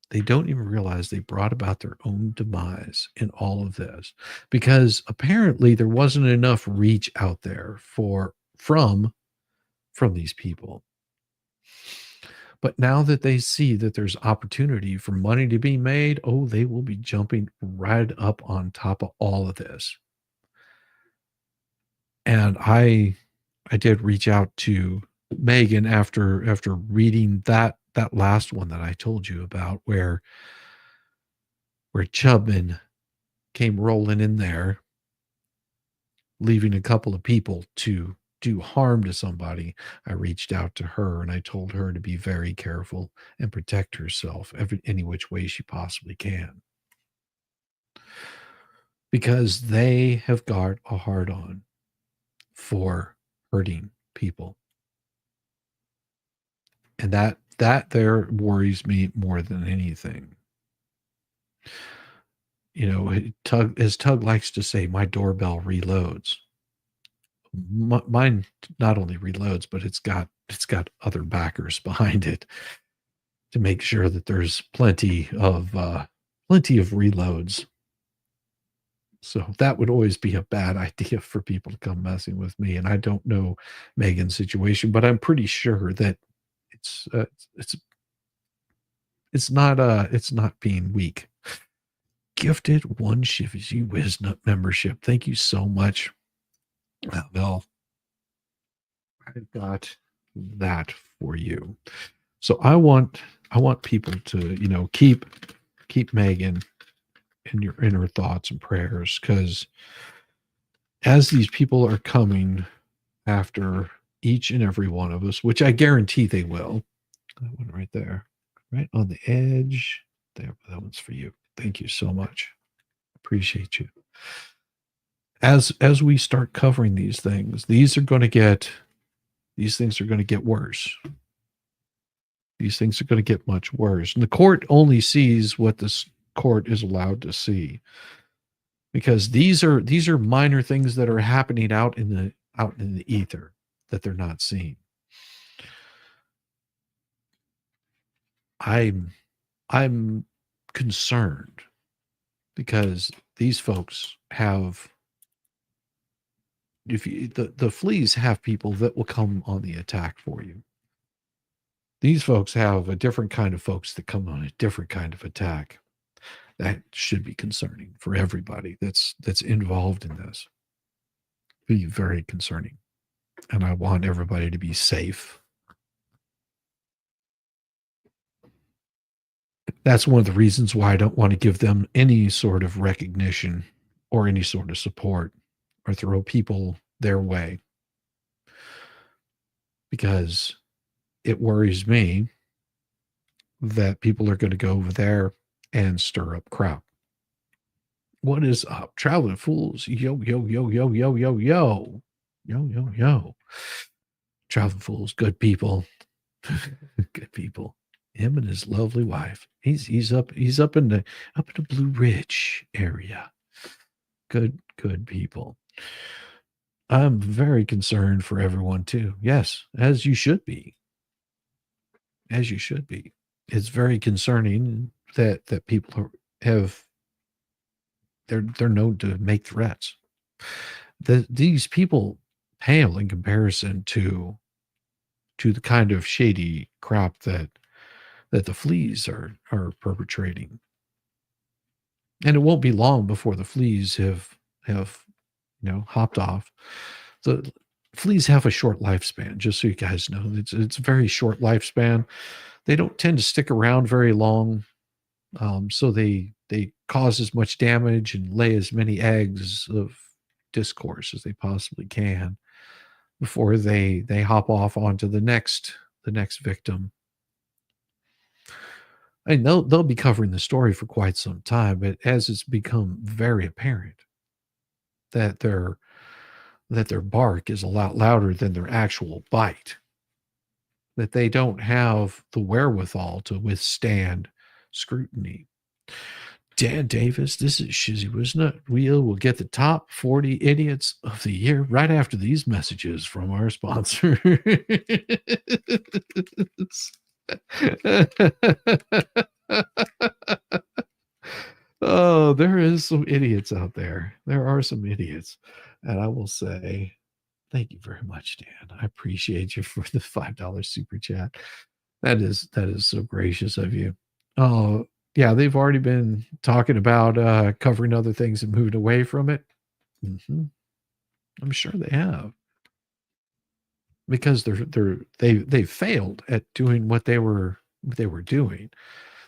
They don't even realize they brought about their own demise in all of this, because apparently there wasn't enough reach out there from these people. But now that they see that there's opportunity for money to be made, oh, they will be jumping right up on top of all of this. And I did reach out to Megan after reading that last one that I told you about, where Chubman came rolling in there, leaving a couple of people to do harm to somebody. I reached out to her and I told her to be very careful and protect herself any which way she possibly can, because they have got a hard on for hurting people. And that there worries me more than anything. You know, Tug, as Tug likes to say, my doorbell reloads. Mine not only reloads, but it's got other backers behind it to make sure that there's plenty of reloads. So that would always be a bad idea for people to come messing with me. And I don't know Megan's situation, but I'm pretty sure that it's not being weak. Gifted one Shizzy whizhut membership. Thank you so much. Well, I've got that for you. So I want people to, you know, keep Megan in her thoughts and prayers, because as these people are coming after each and every one of us, which I guarantee they will. That one right there, right on the edge. There, that one's for you. Thank you so much. Appreciate you. As we start covering these things, these things are going to get worse. These things are going to get much worse. And the court only sees what this court is allowed to see, because these are minor things that are happening out in the ether that they're not seeing. I'm concerned, because these folks have, the fleas have people that will come on the attack for you. These folks have a different kind of folks that come on a different kind of attack. That should be concerning for everybody that's involved in this. Be very concerning. And I want everybody to be safe. That's one of the reasons why I don't want to give them any sort of recognition or any sort of support or throw people their way, because it worries me that people are going to go over there and stir up crap. What is up, traveling fools? Yo, yo, yo, yo, yo, yo, yo, yo, yo, yo. Traveling fools, good people, good people. Him and his lovely wife. He's up in the Blue Ridge area. Good people. I'm very concerned for everyone too. Yes, as you should be. As you should be. It's very concerning that people they're known to make threats. These people pale in comparison to the kind of shady crap that the fleas are perpetrating. And it won't be long before the fleas have hopped off. Fleas have a short lifespan, just so you guys know. It's a very short lifespan. They don't tend to stick around very long. So they cause as much damage and lay as many eggs of discourse as they possibly can before they hop off onto the next victim. And they'll be covering the story for quite some time, but as it's become very apparent that their bark is a lot louder than their actual bite, that they don't have the wherewithal to withstand scrutiny. Dan Davis, this is Shizzy Wisnut. We'll get the top 40 idiots of the year right after these messages from our sponsors. Oh, there is some idiots out there. There are some idiots. And I will say, thank you very much, Dan. I appreciate you for the $5 super chat. That is so gracious of you. Oh, yeah, they've already been talking about covering other things and moving away from it. Mm-hmm. I'm sure they have, because they failed at doing what they were doing.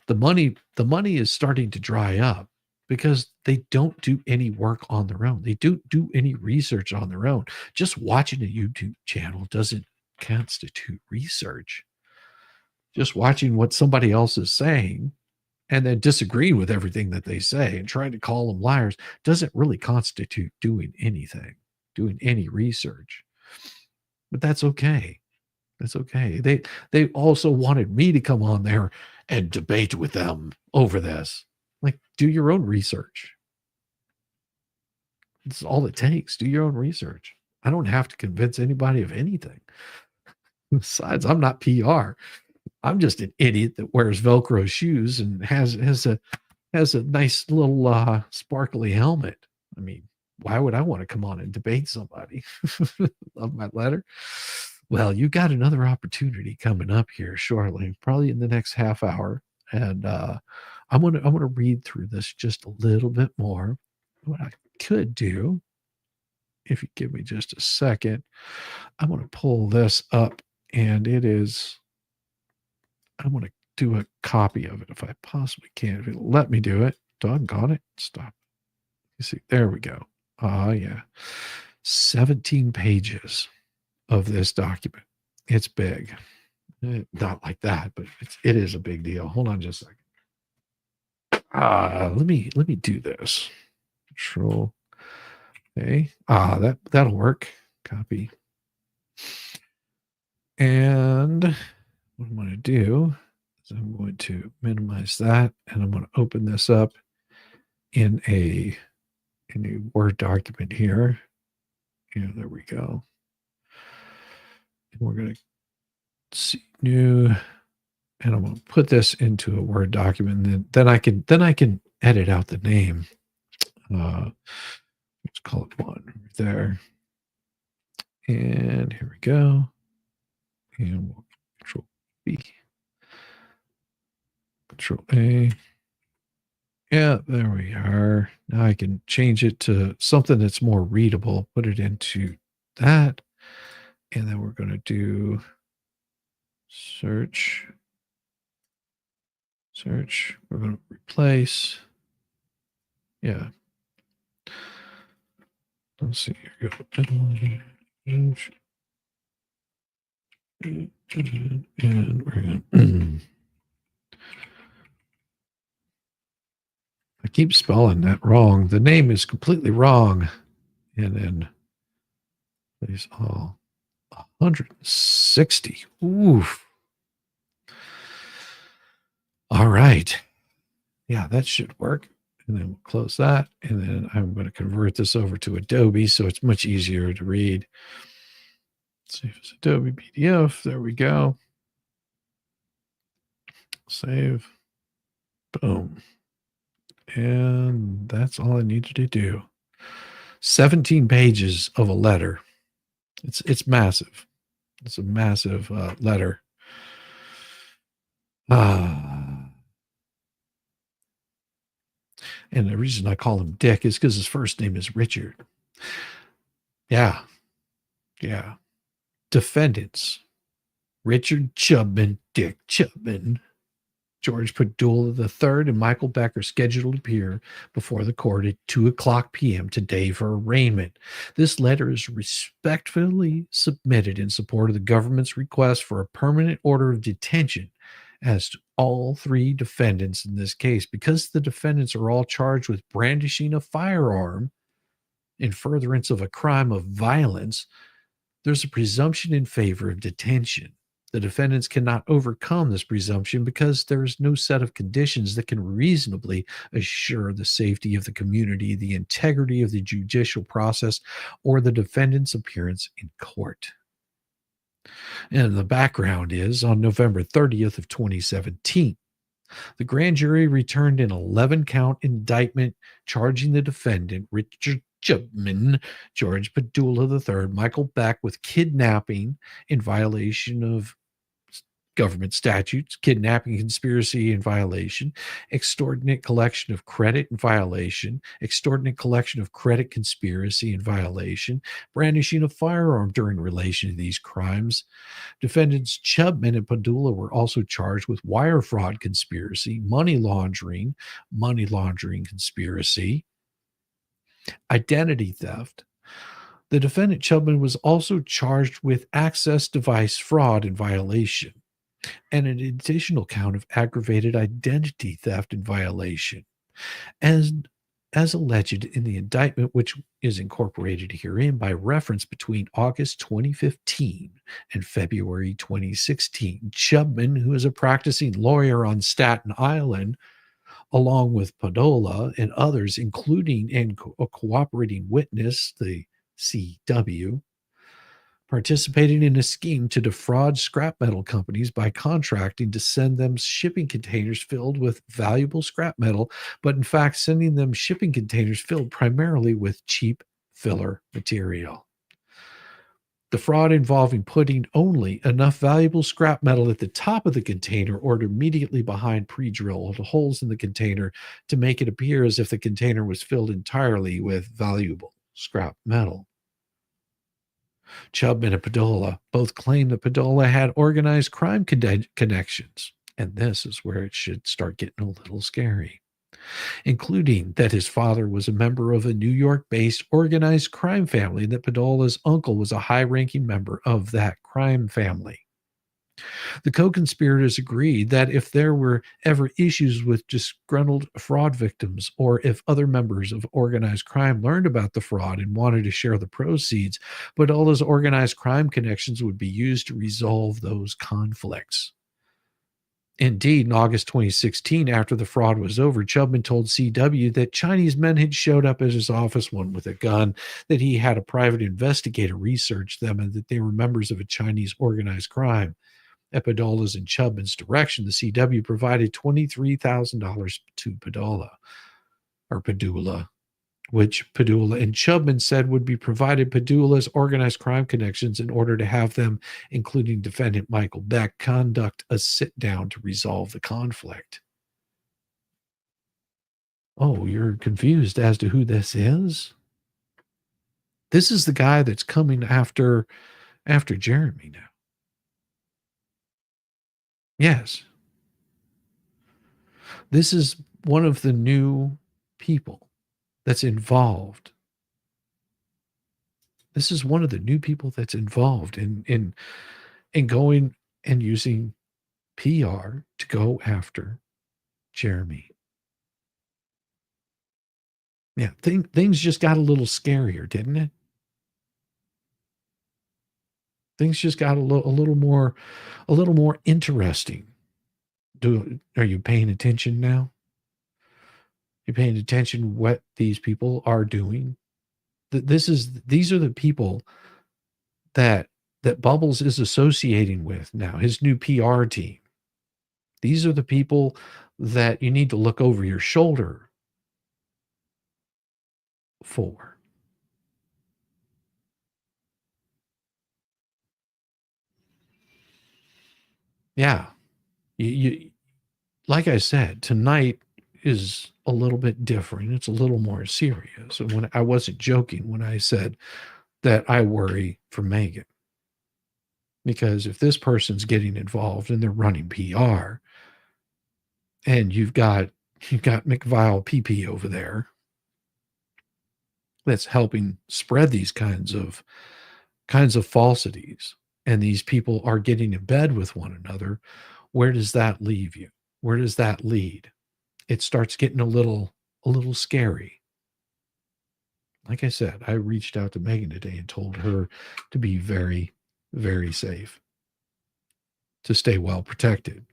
The money is starting to dry up because they don't do any work on their own. They don't do any research on their own. Just watching a YouTube channel doesn't constitute research. Just watching what somebody else is saying and then disagreeing with everything that they say and trying to call them liars doesn't really constitute doing anything, doing any research. But that's okay. That's okay. They also wanted me to come on there and debate with them over this. Like, do your own research. That's all it takes. Do your own research. I don't have to convince anybody of anything. Besides, I'm not PR. I'm just an idiot that wears Velcro shoes and has a nice little sparkly helmet. I mean, why would I want to come on and debate somebody? Love my letter. Well, you got another opportunity coming up here shortly, probably in the next half hour, and I'm gonna read through this just a little bit more. What I could do, if you give me just a second, I'm gonna pull this up, and it is. I want to do a copy of it if I possibly can. If it'll let me do it, doggone it, stop. You see, there we go. Yeah, 17 pages of this document. It's big. Not like that, but it is a big deal. Hold on just a second. Let me do this. Control A. That'll work. Copy. And what I'm going to do is I'm going to minimize that, and I'm going to open this up in a Word document here. Yeah, there we go. And we're going to see new, and I'm going to put this into a Word document. And then I can edit out the name. Let's call it one right there. And here we go. And we'll Control B, Control A. Yeah, there we are. Now I can change it to something that's more readable. Put it into that. And then we're going to do search. Search. We're going to replace. Yeah. Let's see. Here we go. And we're going to. I keep spelling that wrong. The name is completely wrong. And then there's all 160. Oof. All right. Yeah, that should work. And then we'll close that. And then I'm going to convert this over to Adobe so it's much easier to read. Let's see if it's Adobe PDF. There we go. Save. Boom. And that's all I needed to do. 17 pages of a letter. It's massive. It's a massive letter. And the reason I call him Dick is because his first name is Richard. Yeah. Yeah. Defendants: Richard Chubman, Dick Chubman, George Padula III, and Michael Beck are scheduled to appear before the court at 2:00 p.m. today for arraignment. This letter is respectfully submitted in support of the government's request for a permanent order of detention as to all three defendants in this case. Because the defendants are all charged with brandishing a firearm in furtherance of a crime of violence, there's a presumption in favor of detention. The defendants cannot overcome this presumption because there is no set of conditions that can reasonably assure the safety of the community, the integrity of the judicial process, or the defendant's appearance in court. And the background is on November 30th of 2017, the grand jury returned an 11-count indictment charging the defendant, Richard Chubman, George Padula III, Michael Beck, with kidnapping in violation of government statutes, kidnapping conspiracy in violation, extortionate collection of credit in violation, extortionate collection of credit conspiracy in violation, brandishing a firearm during relation to these crimes. Defendants Chubman and Padula were also charged with wire fraud conspiracy, money laundering conspiracy, identity theft. The defendant Chubman was also charged with access device fraud in violation and an additional count of aggravated identity theft in violation. As alleged in the indictment, which is incorporated herein by reference between August 2015 and February 2016, Chubman, who is a practicing lawyer on Staten Island, along with Padula and others, including a cooperating witness, the CW, participating in a scheme to defraud scrap metal companies by contracting to send them shipping containers filled with valuable scrap metal, but in fact sending them shipping containers filled primarily with cheap filler material. The fraud involving putting only enough valuable scrap metal at the top of the container or immediately behind pre-drilled holes in the container to make it appear as if the container was filled entirely with valuable scrap metal. Chubman and Padula both claim that Padula had organized crime connections, and this is where it should start getting a little scary, including that his father was a member of a New York-based organized crime family and that Padula's uncle was a high-ranking member of that crime family. The co-conspirators agreed that if there were ever issues with disgruntled fraud victims, or if other members of organized crime learned about the fraud and wanted to share the proceeds, Padula's organized crime connections would be used to resolve those conflicts. Indeed, in August 2016, after the fraud was over, Chubman told CW that Chinese men had showed up at his office, one with a gun, that he had a private investigator research them, and that they were members of a Chinese organized crime. At Padula's and Chubman's direction, the CW provided $23,000 to Padula, which Padula and Chubman said would be provided Padula's organized crime connections in order to have them, including defendant Michael Beck, conduct a sit-down to resolve the conflict. Oh, you're confused as to who this is? This is the guy that's coming after Jeremy now. Yes. This is one of the new people that's involved. This is one of the new people that's involved in going and using PR to go after Jeremy. Yeah, things just got a little scarier, didn't it? Things just got a little more interesting. Are you paying attention now? You're paying attention what these people are doing? These are the people that Bubbles is associating with now, his new PR team. These are the people that you need to look over your shoulder for. Yeah. You like I said, tonight is a little bit different. It's a little more serious. And when I wasn't joking when I said that I worry for Megan. Because if this person's getting involved and they're running PR, and you've got McVile PP over there that's helping spread these kinds of falsities, and these people are getting in bed with one another, where does that leave you? Where does that lead? It starts getting a little scary. Like I said, I reached out to Megan today and told her to be very, very safe, to stay well protected.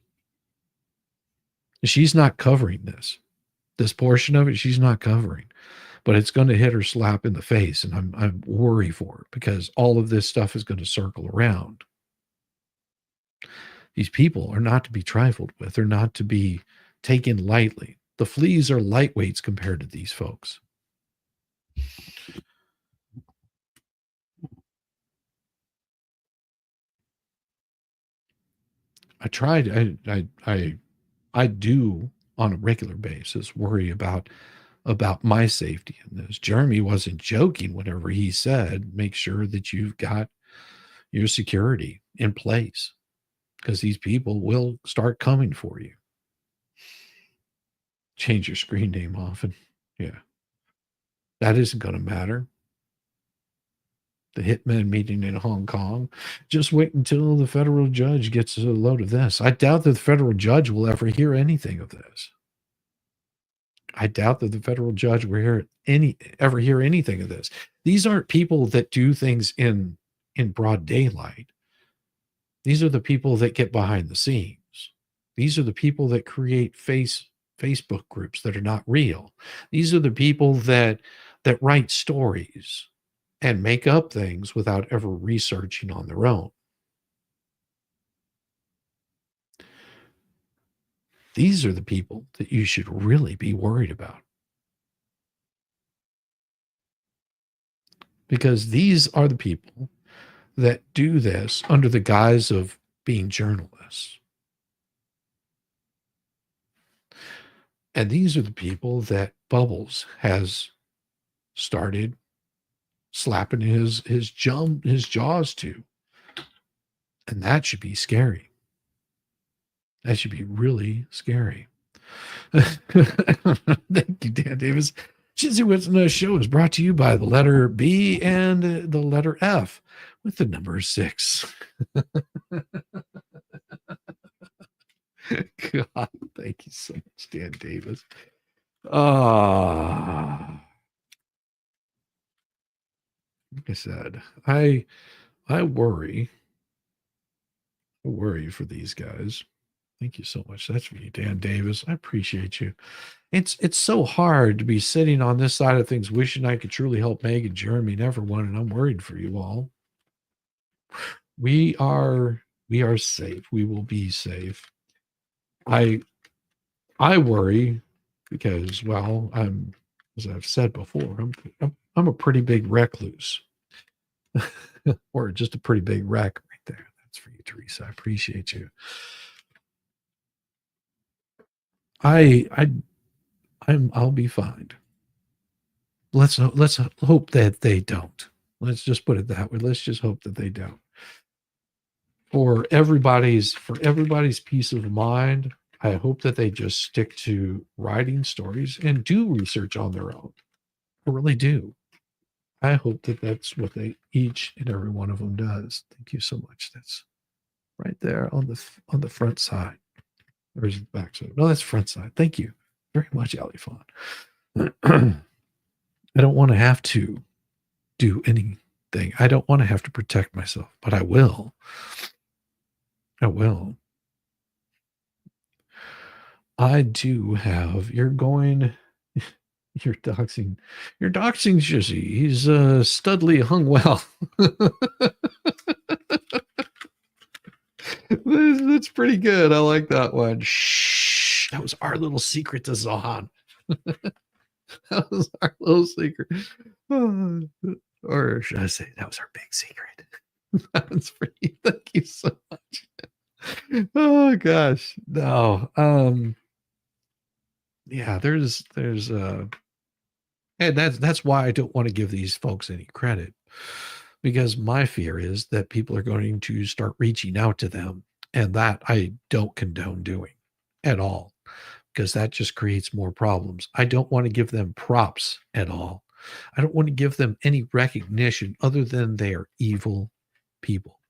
She's not covering this portion of it. She's not covering, but it's going to hit her slap in the face, and I'm worried for her, because all of this stuff is going to circle around. These people are not to be trifled with. They're not to be taken lightly. The Fleas are lightweights compared to these folks. I do on a regular basis worry about my safety in this. Jeremy wasn't joking whenever he said, make sure that you've got your security in place, because these people will start coming for you. Change your screen name often. Yeah. That isn't going to matter. The hitmen meeting in Hong Kong. Just wait until the federal judge gets a load of this. I doubt that the federal judge will ever hear anything of this. I doubt that the federal judge will ever hear anything of this. These aren't people that do things in broad daylight. These are the people that get behind the scenes. These are the people that create Facebook groups that are not real. These are the people that write stories and make up things without ever researching on their own. These are the people that you should really be worried about. Because these are the people that do this under the guise of being journalists. And these are the people that Bubbles has started slapping his jaws to. And that should be scary. That should be really scary. Thank you, Dan Davis. Shizzy What's Show is brought to you by the letter B and the letter F with the number 6. God, thank you so much, Dan Davis. Like I said, I worry for these guys. Thank you so much. That's for you, Dan Davis. I appreciate you. It's so hard to be sitting on this side of things, wishing I could truly help Meg and Jeremy and everyone, and I'm worried for you all. We are safe. We will be safe. I worry because, well, as I've said before, I'm a pretty big recluse, or just a pretty big wreck right there. That's for you, Teresa. I appreciate you. I'll be fine. Let's hope that they don't. Let's just put it that way. Let's just hope that they don't. For everybody's peace of mind, I hope that they just stick to writing stories and do research on their own. I really do. I hope that that's what each and every one of them does. Thank you so much. That's right there on the front side. Or is it the back side? No, that's front side. Thank you very much, Ali Fawn. I don't want to have to do anything. I don't want to have to protect myself, but I will. I will. I do have. You're doxing Shizzy. He's studly hung well. That's pretty good. I like that one. Shh. That was our little secret to Zahan. That was our little secret. Or should I say that was our big secret? That was pretty. Thank you so much. Oh gosh. No. Yeah, there's And that's why I don't want to give these folks any credit, because my fear is that people are going to start reaching out to them, and that I don't condone doing at all, because that just creates more problems. I don't want to give them props at all. I don't want to give them any recognition other than they are evil people.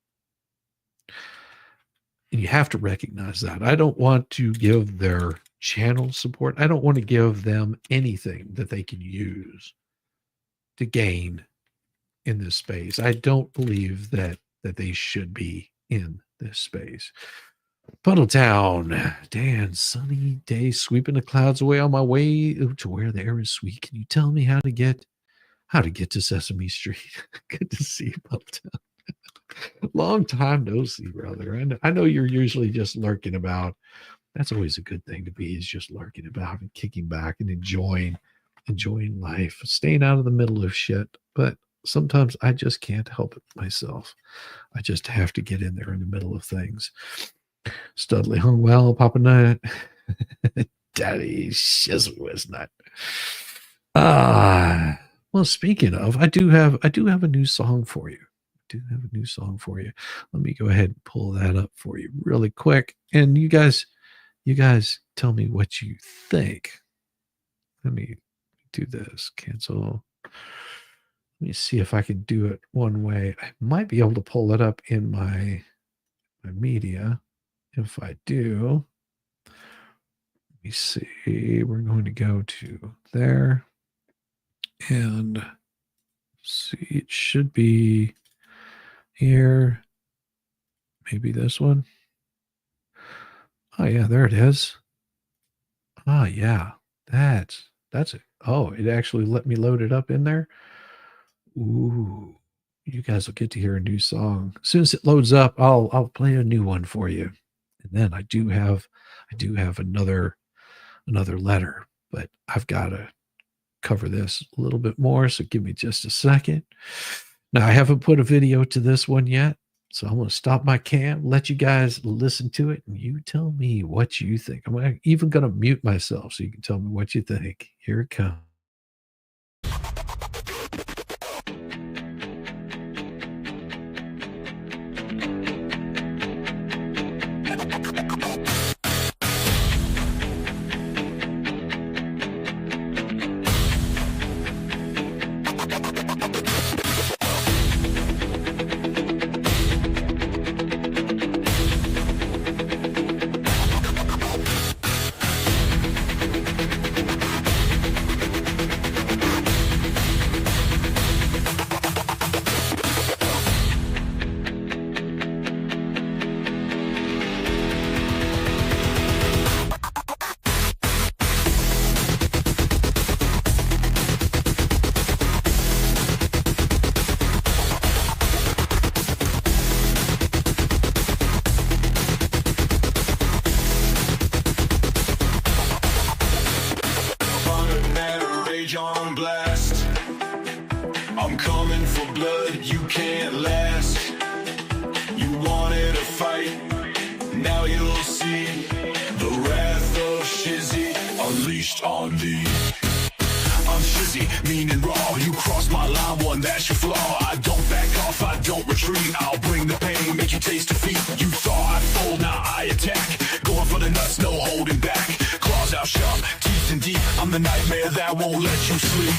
And you have to recognize that. I don't want to give their channel support. I don't want to give them anything that they can use to gain in this space. I don't believe that they should be in this space. Puddle Town, Dan, sunny day, sweeping the clouds away on my way to where the air is sweet. Can you tell me how to get to Sesame Street? Good to see you, Puddle Town. Long time no see, brother. And I know you're usually just lurking about. That's always a good thing to be, is just lurking about and kicking back and enjoying life, staying out of the middle of shit. But sometimes I just can't help it myself. I just have to get in there in the middle of things. Studley hung well, Papa Nut. Daddy Shizzy was not. Well, speaking of, I do have a new song for you. Let me go ahead and pull that up for you really quick. And you guys tell me what you think. Let me do this. Cancel. Let me see if I can do it one way. I might be able to pull it up in my media. If I do, let me see. We're going to go to there and see. It should be here. Maybe this one. Oh yeah, there it is. Ah, yeah, that's it. Oh, it actually let me load it up in there. Ooh, you guys will get to hear a new song. As soon as it loads up, I'll play a new one for you. And then I do have another letter, but I've got to cover this a little bit more. So give me just a second. Now, I haven't put a video to this one yet, so I'm going to stop my cam, let you guys listen to it, and you tell me what you think. I'm even going to mute myself so you can tell me what you think. Here it comes. On blast, I'm coming for blood, you can't last. You wanted a fight, now you'll see the wrath of Shizzy unleashed on thee. I'm Shizzy, mean and raw. You crossed my line, one, that's your flaw. I don't back off, I don't retreat. I'll bring the pain, make you taste defeat. You thought I'd fold, now I attack. Going for the nuts, no holding back. Claws out sharp, teeth and deep. I'm the nightmare that won't let you sleep.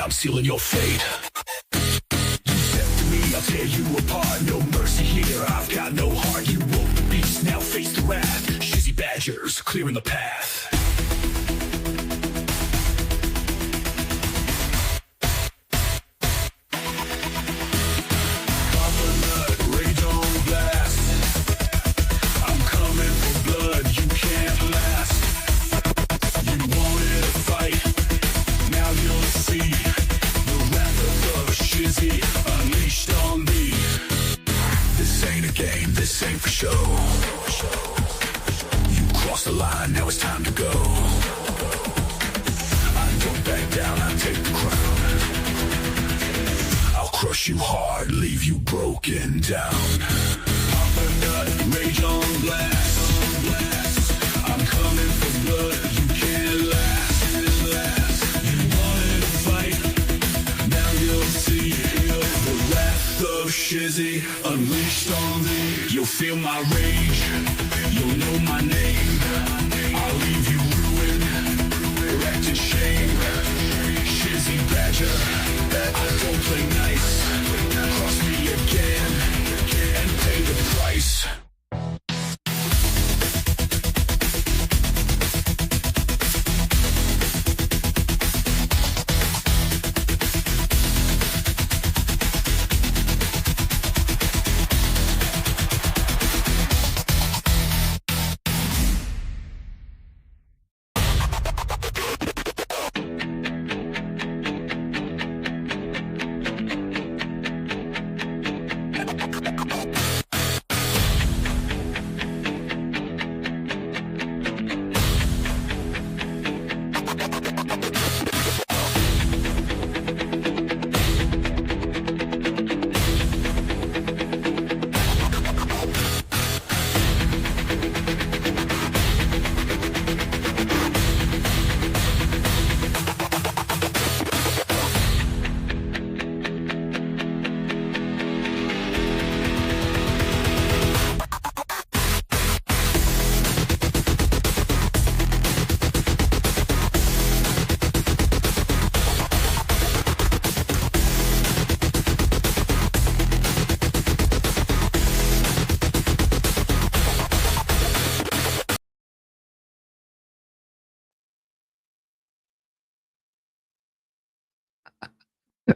Sealing your fate. You step to me, I'll tear you apart. No mercy here, I've got no heart. You woke the beast, now face the wrath. Shizzy badgers, clearing the path. Rage on blast. I'm this ain't for show. You crossed the line, now it's time to go. I don't back down, I take the crown. I'll crush you hard, leave you broken down. Pop a nut, rage on blast. I'm coming for blood, you can't last. You wanted to fight, now you'll see the wrath of Shizzy unleashed on thee. You'll feel my rage, you'll know my name. I'll leave you ruined, wrecked in shame. Shizzy Badger, I don't play nice. Cross me again and pay the price.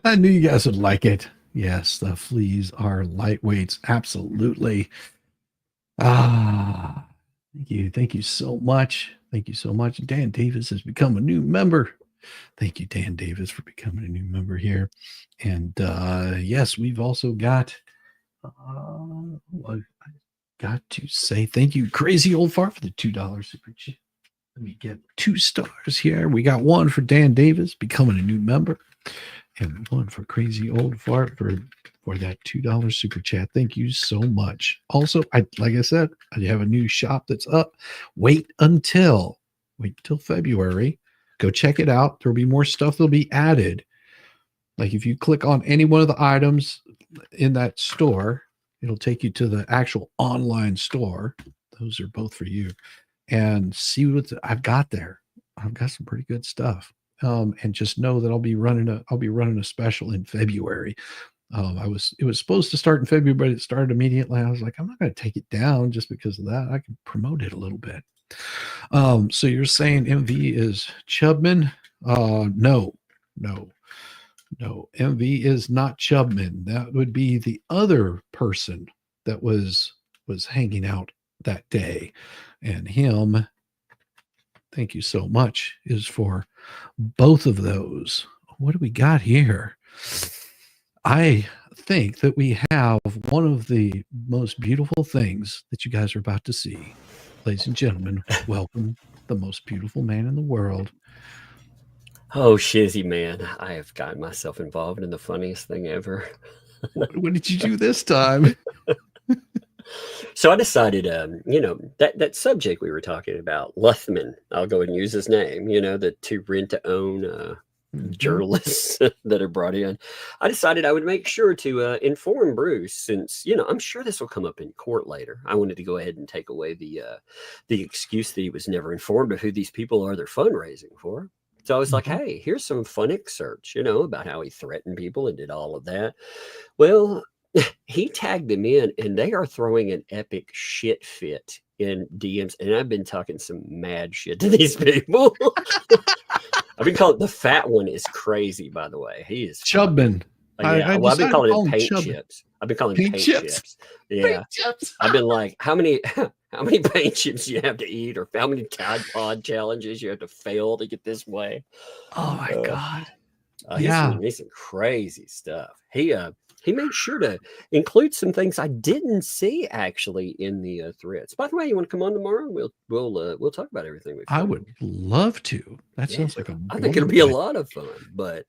I knew you guys would like it. Yes, the fleas are lightweights. Absolutely. Ah, thank you. Thank you so much. Thank you so much. Dan Davis has become a new member. Thank you, Dan Davis, for becoming a new member here. And yes, we've also got, I got to say thank you, Crazy Old Fart, for the $2 super chat. Let me get 2 stars here. We got 1 for Dan Davis becoming a new member, and 1 for Crazy Old Fart for that $2 super chat. Thank you so much. Also, like I said, I have a new shop that's up. Wait until February. Go check it out. There'll be more stuff that'll be added. Like if you click on any one of the items in that store, it'll take you to the actual online store. Those are both for you. And see what I've got there. I've got some pretty good stuff. And just know that I'll be running a special in February. It was supposed to start in February, but it started immediately. I was like, I'm not going to take it down just because of that. I can promote it a little bit. So you're saying MV is Chubman? No. MV is not Chubman. That would be the other person that was hanging out that day. And him, thank you so much, is for both of those. What do we got here? I think that we have one of the most beautiful things that you guys are about to see. Ladies and gentlemen, welcome the most beautiful man in the world. Oh, Shizzy, man, I have gotten myself involved in the funniest thing ever. What did you do this time? So I decided, that subject we were talking about, Luthman, I'll go ahead and use his name, the to rent to own journalists that are brought in. I decided I would make sure to inform Bruce, since, I'm sure this will come up in court later. I wanted to go ahead and take away the excuse that he was never informed of who these people are they're fundraising for. So I was like, hey, here's some fun excerpts, about how he threatened people and did all of that. Well, he tagged them in, and they are throwing an epic shit fit in DMs. And I've been talking some mad shit to these people. I've been calling the fat one is crazy, by the way. He is Chubman. Yeah, I've been calling him paint chips. I've been calling him paint chips. Yeah. Paint chips. I've been like, how many paint chips you have to eat, or how many Tide Pod challenges you have to fail to get this way? Oh my God. He's some crazy stuff. he made sure to include some things I didn't see actually in the threads. By the way, you want to come on tomorrow? We'll talk about everything. I would love to. That Yeah, sounds like a I think it'll be a wonderful lot of fun. But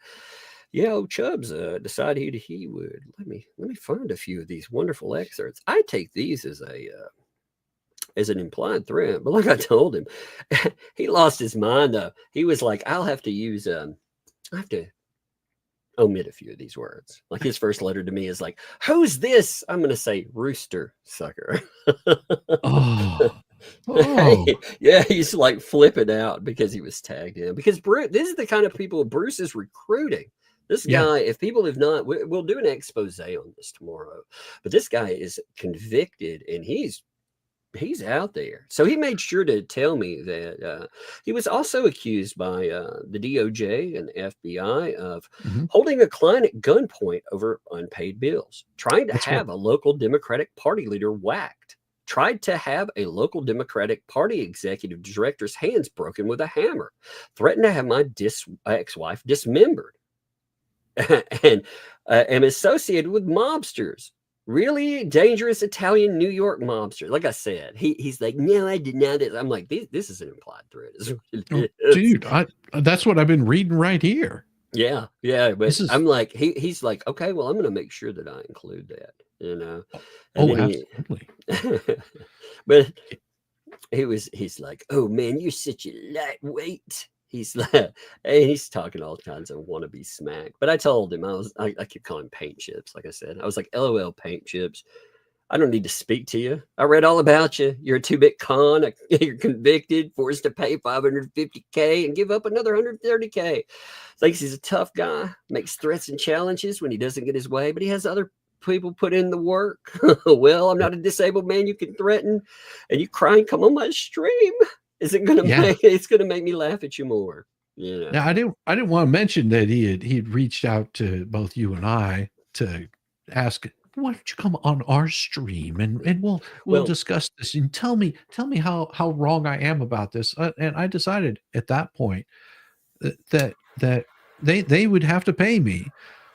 yeah, old Chubbs decided he would let me find a few of these wonderful excerpts. I take these as an implied threat, but like I told him, he lost his mind though. He was like, I'll have to use I have to omit a few of these words. Like his first letter to me is like, who's this? I'm gonna say rooster sucker. Oh. Oh. Yeah, he's like flipping out because he was tagged in. Because Bruce, this is the kind of people Bruce is recruiting. This guy, if people have not, we'll do an expose on this tomorrow. But this guy is convicted, and he's out there. So he made sure to tell me that he was also accused by the DOJ and the FBI of holding a client at gunpoint over unpaid bills, trying to have a local Democratic Party leader whacked, tried to have a local Democratic Party executive director's hands broken with a hammer, threatened to have my ex-wife dismembered, and am associated with mobsters. Really dangerous Italian New York mobster. Like I said, he's like, no, I did not. I'm like, this is an implied threat. Dude, that's what I've been reading right here. Yeah. But I'm like, he's like, okay, well, I'm going to make sure that I include that, you know. And absolutely. But he's like, oh man, you're such a lightweight. He's like, and he's talking all kinds of wannabe smack. But I told him I keep calling him paint chips. Like I said, I was like, LOL, paint chips. I don't need to speak to you. I read all about you. You're a 2-bit con. You're convicted, forced to pay $550K and give up another $130K. Thinks he's a tough guy. Makes threats and challenges when he doesn't get his way, but he has other people put in the work. Well, I'm not a disabled man you can threaten, and you cry and come on my stream. Is it gonna it's gonna make me laugh at you more? Yeah. Now I didn't want to mention that he'd reached out to both you and I to ask, why don't you come on our stream and we'll discuss this and tell me how wrong I am about this. And I decided at that point that they would have to pay me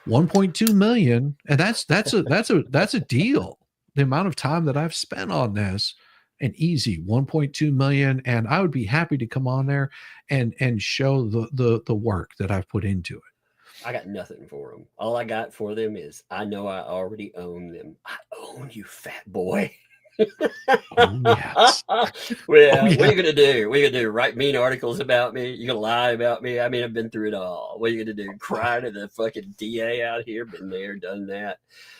$1.2 million, and that's a deal. The amount of time that I've spent on this. An easy 1.2 million, and I would be happy to come on there and show the work that I've put into it. I got nothing for them. All I got for them is I know I already own them. I own you, fat boy. Oh, yes. Well, what are you gonna do? What are you gonna do? Write mean articles about me? You gonna lie about me? I mean, I've been through it all. What are you gonna do? Cry to the fucking DA out here? Been there, done that.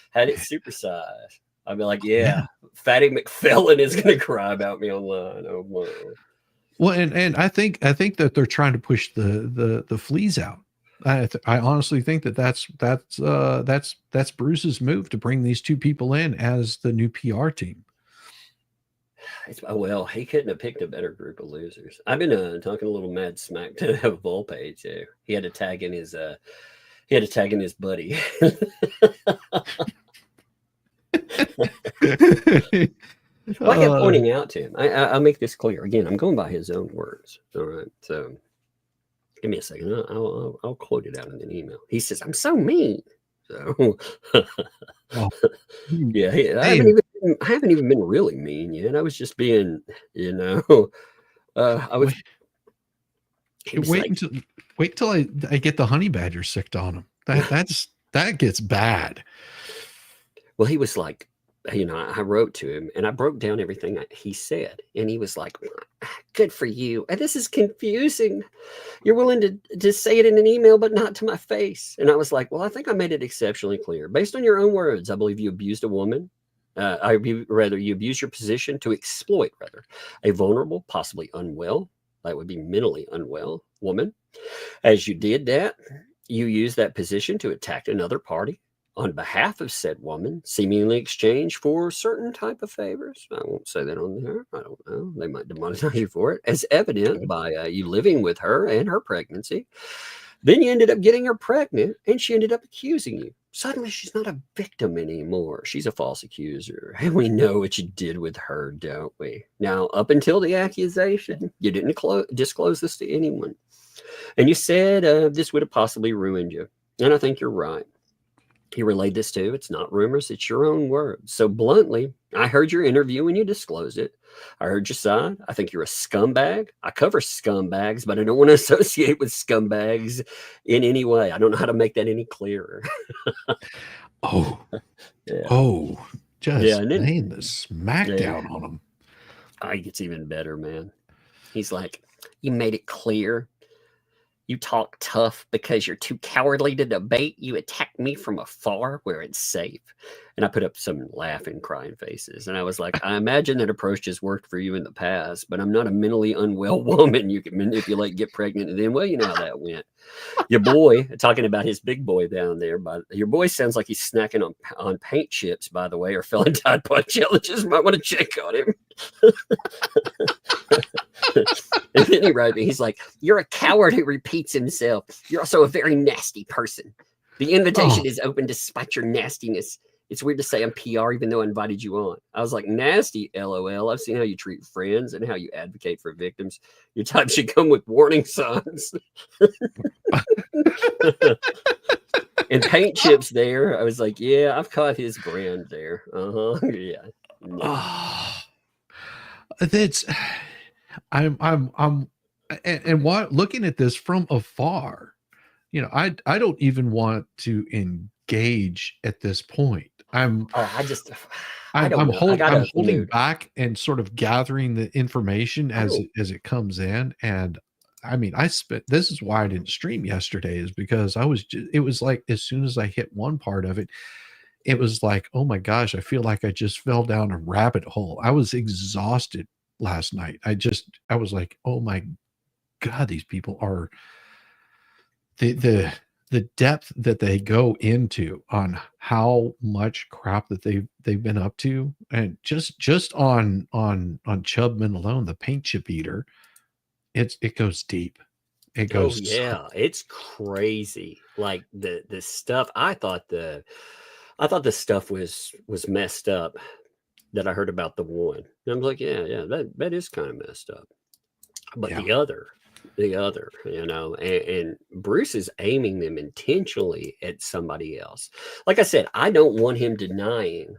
Had it supersized. I'd be like, yeah, Fatty McFellin is going to cry about me online. Oh, wow. Well, and I think that they're trying to push the Fleas out. I honestly think that's Bruce's move to bring these two people in as the new PR team. Well, he couldn't have picked a better group of losers. I've been talking a little mad smack to the Vol page. He had to tag in his buddy. Well, I kept pointing out to him. I'll make this clear again. I'm going by his own words. All right, so give me a second. I'll quote it out in an email. He says, "I'm so mean." So, yeah, I haven't even been really mean yet. I was just being, I was. Wait till I get the honey badger sicked on him. That gets bad. Well, he was like, I wrote to him and I broke down everything he said. And he was like, good for you. And this is confusing. You're willing to say it in an email, but not to my face. And I was like, well, I think I made it exceptionally clear. Based on your own words, I believe you abused a woman. You abused your position to exploit, a vulnerable, possibly unwell, that would be mentally unwell woman. As you did that, you used that position to attack another party on behalf of said woman, seemingly exchange for certain type of favors. I won't say that on there. I don't know. They might demonetize you for it, as evident by you living with her and her pregnancy. Then you ended up getting her pregnant, and she ended up accusing you. Suddenly, she's not a victim anymore. She's a false accuser. And we know what you did with her, don't we? Now, up until the accusation, you didn't disclose this to anyone. And you said this would have possibly ruined you. And I think you're right. He relayed this too. It's not rumors, it's your own words. So bluntly, I heard your interview when you disclosed it. I heard your side. I think you're a scumbag. I cover scumbags, but I don't want to associate with scumbags in any way. I don't know how to make that any clearer. Oh, Yeah. oh, just Yeah, and then- laying the smackdown on him. It gets even better, man. He's like, you made it clear. You talk tough because you're too cowardly to debate. You attack me from afar where it's safe. And I put up some laughing, crying faces. And I was like, I imagine that approach has worked for you in the past, but I'm not a mentally unwell woman you can manipulate, get pregnant, and then, well, you know how that went. Your boy, talking about his big boy down there, but your boy sounds like he's snacking on paint chips, by the way, or felon Tide Pod challenges. Might want to check on him. And then he wrote me, he's like, you're a coward who repeats himself. You're also a very nasty person. The invitation is open despite your nastiness. It's weird to say I'm PR even though I invited you on. I was like, nasty, LOL. I've seen how you treat friends and how you advocate for victims. Your type should come with warning signs. And paint chips there. I was like, yeah, I've caught his brand there. Yeah. No. That's I'm and what looking at this from afar, you know, I don't even want to engage at this point. I'm holding back and sort of gathering the information as it comes in. And I mean, this is why I didn't stream yesterday, is because it was like, as soon as I hit one part of it, it was like, oh my gosh, I feel like I just fell down a rabbit hole. I was exhausted last night. I was like, oh my God, these people are the depth that they go into on how much crap that they've been up to. And just on Chubman alone, the paint chip eater, it goes deep. It goes, it's crazy. Like the stuff, I thought the stuff was messed up that I heard about the one. And I'm like, yeah, that is kind of messed up. But the other, you know, and Bruce is aiming them intentionally at somebody else. Like I said, I don't want him denying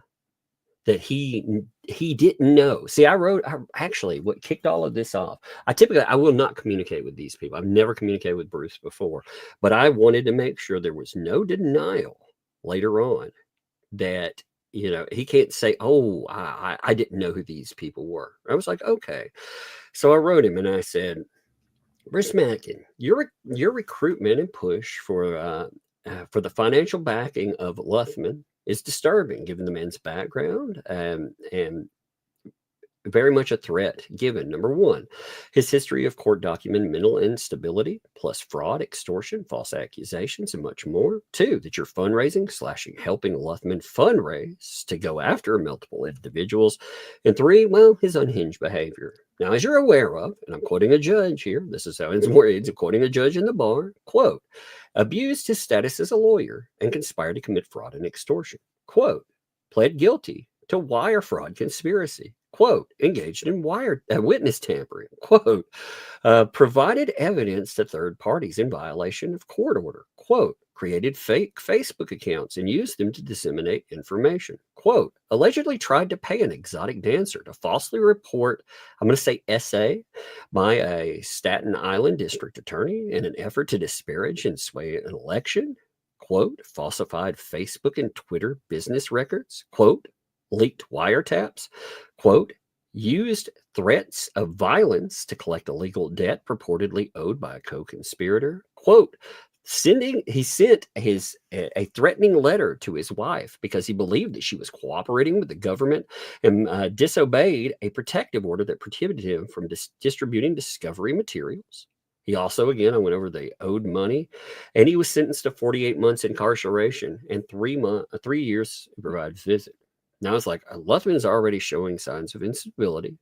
that he didn't know. See, actually what kicked all of this off. I will not communicate with these people. I've never communicated with Bruce before, but I wanted to make sure there was no denial later on that, you know, he can't say, oh, I didn't know who these people were. I was like, okay. So I wrote him and I said, Bruce Matzkin, your recruitment and push for the financial backing of Luthman is disturbing, given the man's background and very much a threat, given, number one, his history of court documented mental instability, plus fraud, extortion, false accusations, and much more. Two, that you're fundraising / helping Luthman fundraise to go after multiple individuals. And three, well, his unhinged behavior. Now, as you're aware of, and I'm quoting a judge here, this is how it's words, quoting a judge in the bar, quote, abused his status as a lawyer and conspired to commit fraud and extortion. Quote, pled guilty to wire fraud conspiracy. Quote, engaged in witness tampering. Quote, provided evidence to third parties in violation of court order. Quote, created fake Facebook accounts and used them to disseminate information. Quote, allegedly tried to pay an exotic dancer to falsely report, I'm going to say essay, by a Staten Island district attorney in an effort to disparage and sway an election. Quote, falsified Facebook and Twitter business records. Quote, leaked wiretaps. Quote, used threats of violence to collect illegal debt purportedly owed by a co-conspirator. Quote, he sent a threatening letter to his wife because he believed that she was cooperating with the government and disobeyed a protective order that prohibited him from distributing discovery materials. He also, again, I went over the owed money, and he was sentenced to 48 months incarceration and 3 years provided visit. Now it's like, Luthman's already showing signs of instability,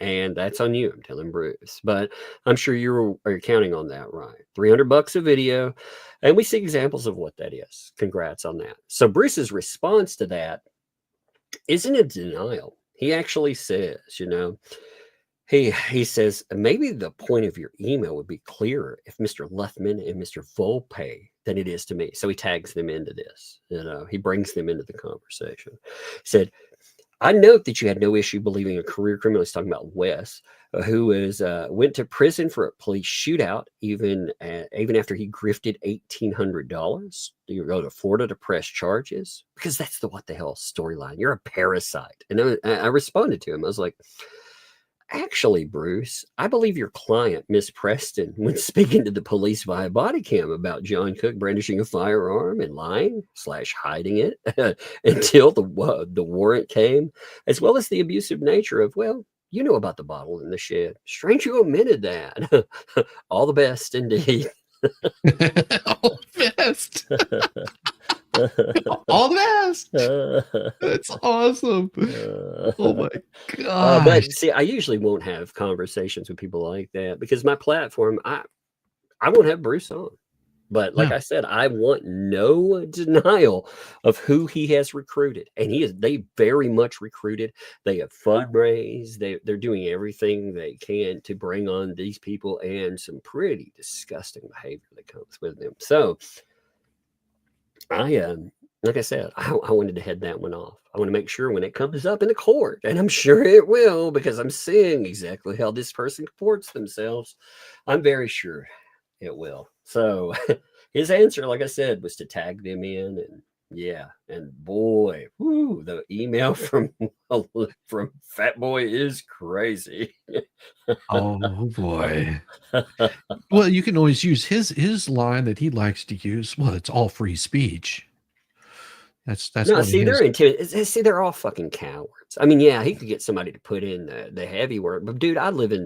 and that's on you. I'm telling Bruce, but I'm sure you're counting on that, right? $300 a video, and we see examples of what that is. Congrats on that. So Bruce's response to that isn't a denial. He actually says, you know, he says, maybe the point of your email would be clearer if Mr. Luthman and Mr. Volpe than it is to me. So he tags them into this. He brings them into the conversation. Said, I note that you had no issue believing a career criminal. He's talking about Wes, who went to prison for a police shootout, even after he grifted $1,800. You go to Florida to press charges because that's the what the hell storyline. You're a parasite. And I responded to him. I was like, actually, Bruce, I believe your client, Miss Preston, when speaking to the police via body cam about John Cook brandishing a firearm and lying/hiding it until the warrant came, as well as the abusive nature of, well, you know about the bottle in the shed. Strange you omitted that. All the best, indeed. All the best. All the best. That's awesome. Oh my gosh. But see, I usually won't have conversations with people like that because my platform, I won't have Bruce on. But like I said, I want no denial of who he has recruited. And they very much recruited. They have fundraised. They're doing everything they can to bring on these people and some pretty disgusting behavior that comes with them. So like I said, I wanted to head that one off. I want to make sure when it comes up in the court, and I'm sure it will, because I'm seeing exactly how this person comports themselves. I'm very sure it will. So his answer, like I said, was to tag them in, and boy, the email from Fat Boy is crazy. Oh boy. Well, you can always use his line that he likes to use. Well, it's all free speech. That's no. what See, it is. they're intimidated. See, they're all fucking cowards. I mean, yeah, he could get somebody to put in the heavy work, but dude,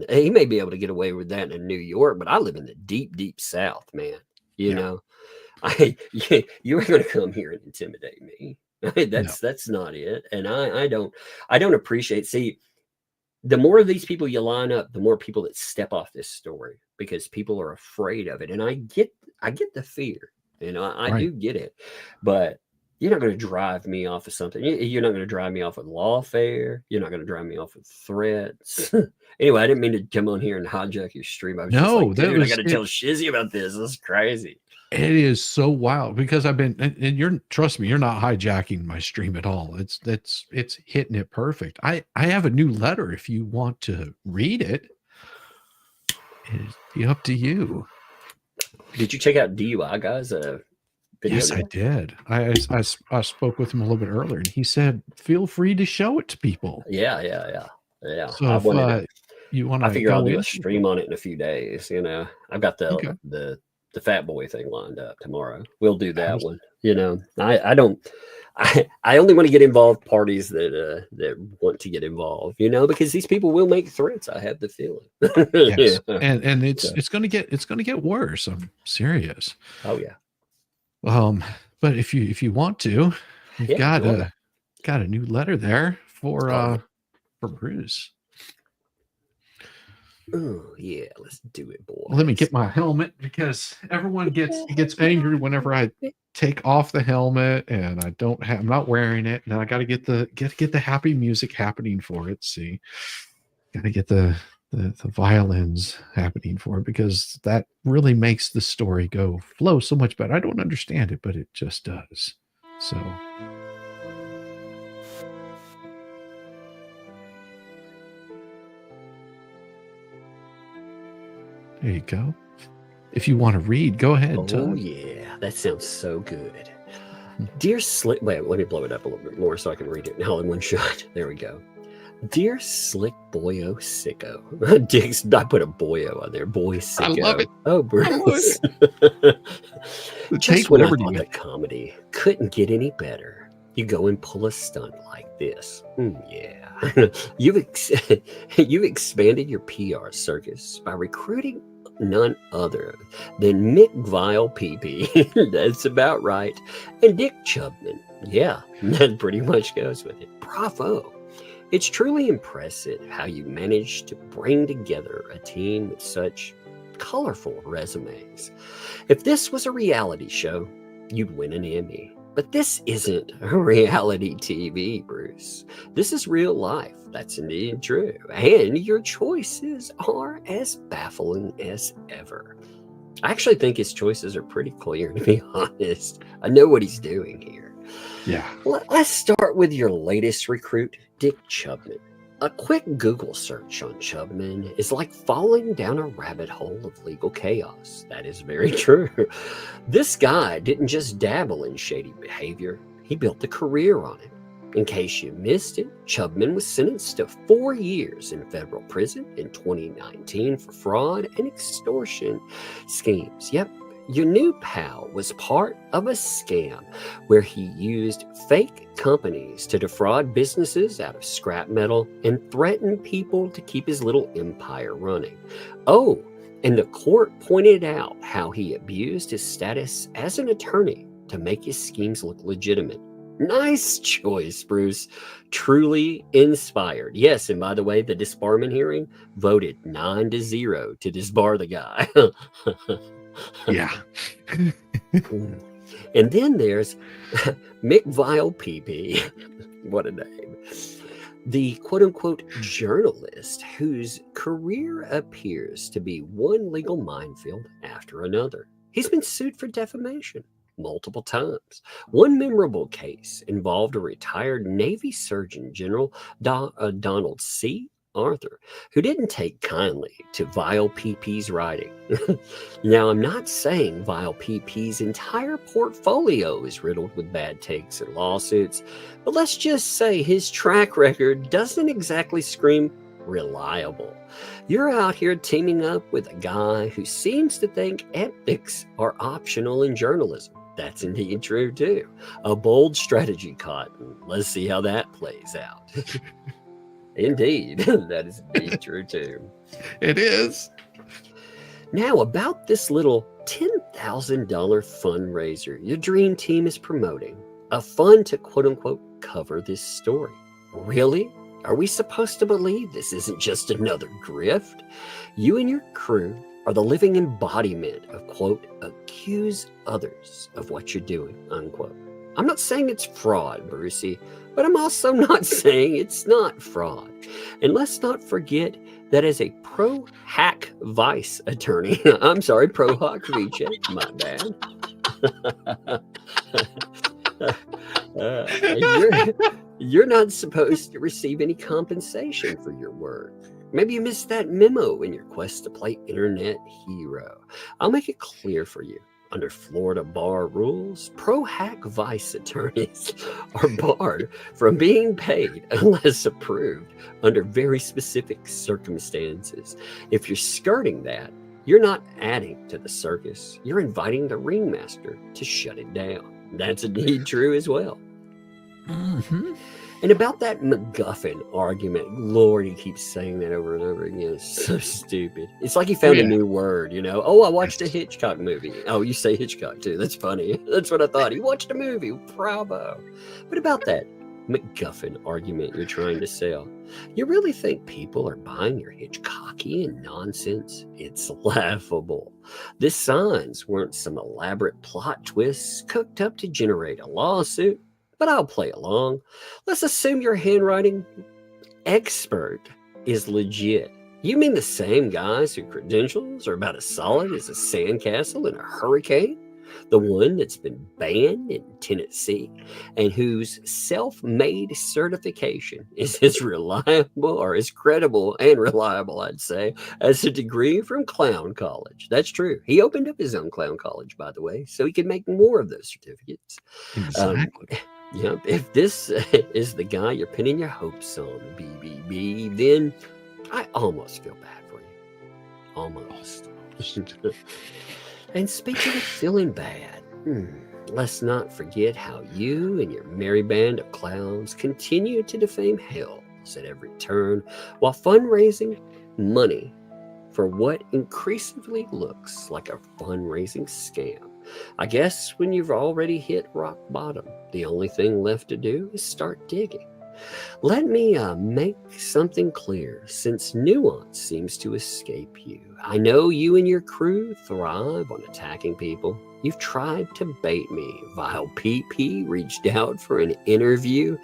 he may be able to get away with that in New York, but I live in the deep, deep South, man. You know, you ain't gonna come here and intimidate me. That's not it. And I don't appreciate. See, the more of these people you line up, the more people that step off this story because people are afraid of it. And I get the fear. I do get it, but you're not going to drive me off of something. You're not going to drive me off with lawfare. You're not going to drive me off with threats. Anyway, I didn't mean to come on here and hijack your stream. I was just like, dude, I got to tell Shizzy about this. This is crazy. It is so wild because I've been, and trust me, you're not hijacking my stream at all. It's hitting it perfect. I have a new letter. If you want to read it, it'd be up to you. Did you check out DUI guys? Yes, I did. I spoke with him a little bit earlier, and he said, "Feel free to show it to people." Yeah. So if you want to, I figure I'll do a stream on it in a few days. I've got the Fat Boy thing lined up tomorrow. We'll do that one. I only want to get involved parties that want to get involved. Because these people will make threats. I have the feeling. Yes. And it's going to get worse. I'm serious. Oh yeah. But if you want to, you've got a new letter there for Bruce. Oh yeah, let's do it, boy. Let me get my helmet because everyone gets angry whenever I take off the helmet and I'm not wearing it, and I got to get the happy music happening for it. See, got to get the violins happening for it because that really makes the story flow so much better. I don't understand it, but it just does. So there you go. If you want to read, go ahead. Oh yeah, that sounds so good. Dear Slick, wait, let me blow it up a little bit more so I can read it all in one shot. There we go. Dear Slick Boyo Sicko. I put a boyo on there. Boy Sicko. I love it. Oh, Bruce. Just when I thought the comedy couldn't get any better, you go and pull a stunt like this. Yeah. You've expanded your PR circus by recruiting none other than Mick Vile PP. That's about right. And Dick Chubman. Yeah, that pretty much goes with it. Bravo. It's truly impressive how you managed to bring together a team with such colorful resumes. If this was a reality show, you'd win an Emmy. But this isn't a reality TV, Bruce. This is real life. That's indeed true. And your choices are as baffling as ever. I actually think his choices are pretty clear, to be honest. I know what he's doing here. Yeah. Let's start with your latest recruit, Dick Chubman. A quick Google search on Chubman is like falling down a rabbit hole of legal chaos. That is very true. This guy didn't just dabble in shady behavior, he built a career on it. In case you missed it, Chubman was sentenced to 4 years in federal prison in 2019 for fraud and extortion schemes. Yep, your new pal was part of a scam where he used fake companies to defraud businesses out of scrap metal and threaten people to keep his little empire running. Oh, and the court pointed out how he abused his status as an attorney to make his schemes look legitimate. Nice choice, Bruce. Truly inspired. Yes, and by the way, the disbarment hearing voted 9-0 to disbar the guy. Yeah. And then there's McVile PP. What a name. The quote-unquote journalist whose career appears to be one legal minefield after another. He's been sued for defamation multiple times. One memorable case involved a retired Navy Surgeon General, Donald C. Arthur, who didn't take kindly to Vile PP's writing. Now, I'm not saying Vile PP's entire portfolio is riddled with bad takes and lawsuits, but let's just say his track record doesn't exactly scream reliable. You're out here teaming up with a guy who seems to think ethics are optional in journalism. That's indeed true, too. A bold strategy, Cotton. Let's see how that plays out. Indeed, that is indeed true, too. It is. Now, about this little $10,000 fundraiser your dream team is promoting. A fund to quote-unquote cover this story. Really? Are we supposed to believe this isn't just another grift? You and your crew are the living embodiment of, quote, accuse others of what you're doing, unquote. I'm not saying it's fraud, Brucey, but I'm also not saying it's not fraud. And let's not forget that as a pro-hack vice attorney, I'm sorry, pro-hack vice, my bad. You're not supposed to receive any compensation for your work. Maybe you missed that memo in your quest to play internet hero. I'll make it clear for you. Under Florida bar rules, pro-hack vice attorneys are barred from being paid unless approved under very specific circumstances. If you're skirting that, you're not adding to the circus. You're inviting the ringmaster to shut it down. That's indeed true as well. Mm-hmm. And about that MacGuffin argument, Lord, he keeps saying that over and over again. It's so stupid. It's like he found a new word, you know. Oh, I watched a Hitchcock movie. Oh, you say Hitchcock too. That's funny. That's what I thought. He watched a movie. Bravo. But about that MacGuffin argument you're trying to sell, you really think people are buying your Hitchcockian nonsense? It's laughable. The signs weren't some elaborate plot twists cooked up to generate a lawsuit. But I'll play along. Let's assume your handwriting expert is legit. You mean the same guys whose credentials are about as solid as a sandcastle in a hurricane? The one that's been banned in Tennessee and whose self-made certification is as reliable or as credible and reliable, I'd say, as a degree from Clown College. That's true. He opened up his own Clown College, by the way, so he could make more of those certificates. Exactly. Yep. If this is the guy you're pinning your hopes on, BBB, then I almost feel bad for you. Almost. And speaking of feeling bad, let's not forget how you and your merry band of clowns continue to defame Hales at every turn while fundraising money for what increasingly looks like a fundraising scam. I guess when you've already hit rock bottom, the only thing left to do is start digging. Let me make something clear, since nuance seems to escape you. I know you and your crew thrive on attacking people. You've tried to bait me. Vile PP reached out for an interview,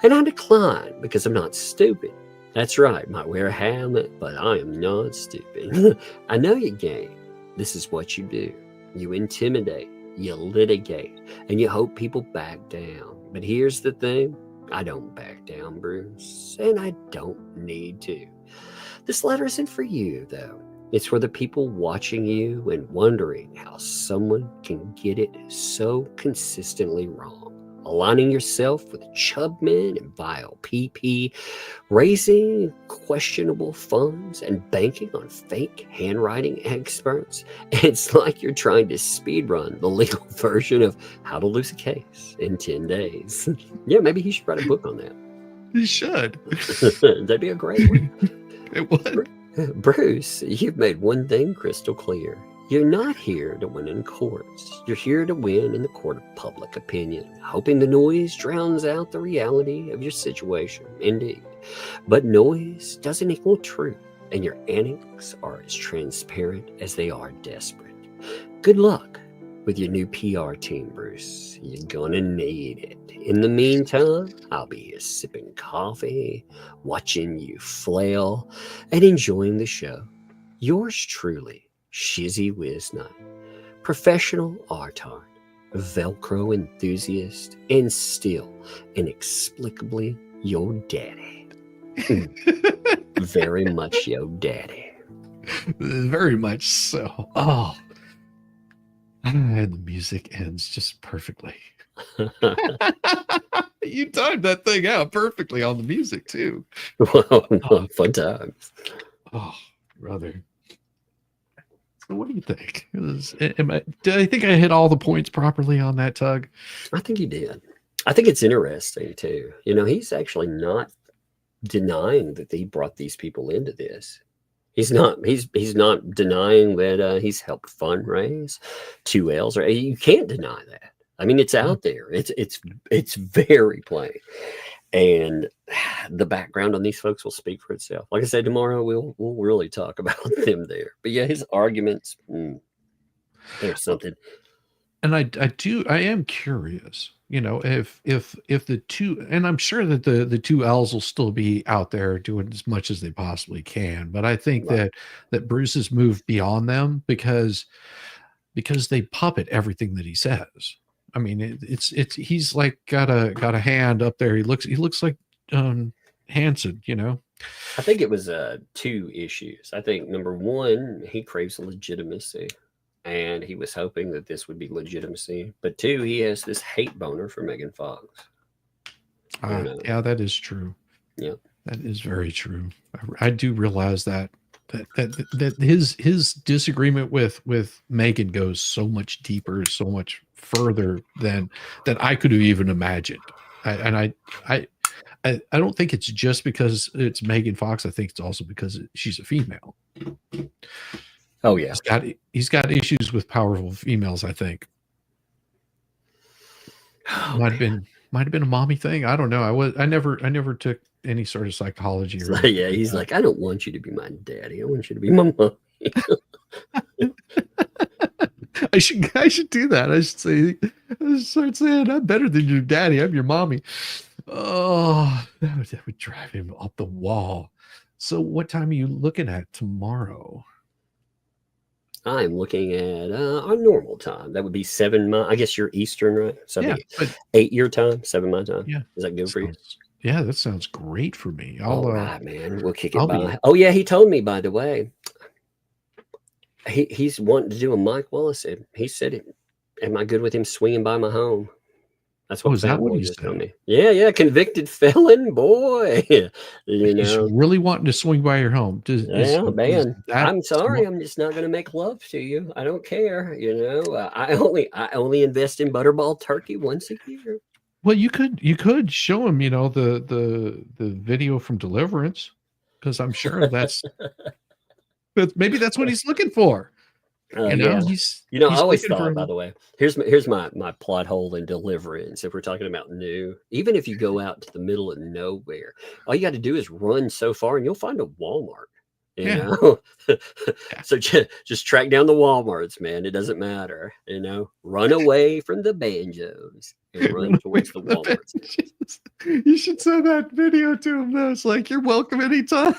and I declined because I'm not stupid. That's right, might wear a helmet, but I am not stupid. I know your game. this is what you do. You intimidate, you litigate, and you hope people back down. But here's the thing. I don't back down, Bruce, and I don't need to. This letter isn't for you, though. It's for the people watching you and wondering how someone can get it so consistently wrong. Aligning yourself with Chubman and vile PP, raising questionable funds, and banking on fake handwriting experts. It's like you're trying to speedrun the legal version of How to Lose a Case in 10 days. Yeah, maybe he should write a book on that. You should. That'd be a great one. It would. Bruce, you've made one thing crystal clear. You're not here to win in courts. You're here to win in the court of public opinion, hoping the noise drowns out the reality of your situation. Indeed. But noise doesn't equal truth, and your antics are as transparent as they are desperate. Good luck with your new PR team, Bruce. You're gonna need it. In the meantime, I'll be here sipping coffee, watching you flail, and enjoying the show. Yours truly, Shizzy whizhut, professional artart, Velcro enthusiast, and still inexplicably your daddy. Very much your daddy. Very much so. Oh. And the music ends just perfectly. You timed that thing out perfectly on the music too. Well, fun times. Oh, brother. So what do you think? Did I think I hit all the points properly on that tug? I think you did. I think it's interesting too. You know, he's actually not denying that he brought these people into this. He's not denying that he's helped fundraise 2Ls, or you can't deny that. I mean, it's out there. It's very plain. And the background on these folks will speak for itself. Like I said, tomorrow we'll really talk about them there. But yeah, his arguments, there's something. And I am curious, you know, if the two, and I'm sure that the 2Ls will still be out there doing as much as they possibly can. But I think Right. that Bruce has moved beyond them because they puppet everything that he says. I mean, he's like got a hand up there. He looks like Hanson, you know. I think it was two issues. I think number one, he craves legitimacy, and he was hoping that this would be legitimacy. But two, he has this hate boner for Megan Fox. Yeah, that is true. Yeah, that is very true. I do realize that his disagreement with Megan goes so much deeper, so much further than I could have even imagined. I don't think it's just because it's Megan Fox. I think it's also because she's a female. Oh yeah, he's got issues with powerful females. I think might have been a mommy thing. I don't know. I never took any sort of psychology. Or yeah, he's like, I don't want you to be my daddy. I want you to be my mom. I should do that. I should start saying, I'm better than your daddy. I'm your mommy. Oh, that would drive him up the wall. So what time are you looking at tomorrow? I'm looking at our normal time. That would be 7 my. I guess you're Eastern, right? So Yeah, 8 your time, 7 my time. Yeah, is that good for you? Yeah, that sounds great for me. All right, man. We'll kick it by. Oh yeah, he told me, by the way. He's wanting to do a Mike Wallace. He said, "Am I good with him swinging by my home?" That's what. Is that what he just said? told me. Yeah, convicted felon, boy. He's really wanting to swing by your home. Man. I'm sorry, I'm just not going to make love to you. I don't care. You know, I only invest in butterball turkey once a year. Well, you could show him, you know, the video from Deliverance, because I'm sure that's maybe that's what he's looking for. You know, yeah. I always thought, by the way, here's my plot hole in Deliverance. If we're talking about new, even if you go out to the middle of nowhere, all you got to do is run so far and you'll find a Walmart. You know, so just track down the Walmarts, man. It doesn't matter. You know, run away from the banjos and run towards the Walmarts. You should send that video to him. Though. It's like, you're welcome anytime.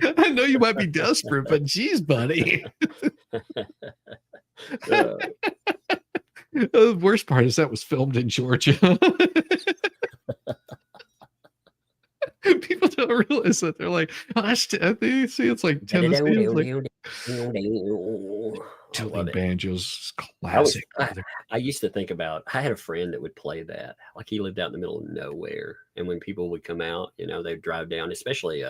I know you might be desperate, but geez, buddy. The worst part is that was filmed in Georgia. People don't realize that. They're like, oh, I think see, it's like Tennessee. It's like I love it. banjos is classic. I used to think about, I had a friend that would play that. Like he lived out in the middle of nowhere. And when people would come out, you know, they'd drive down, especially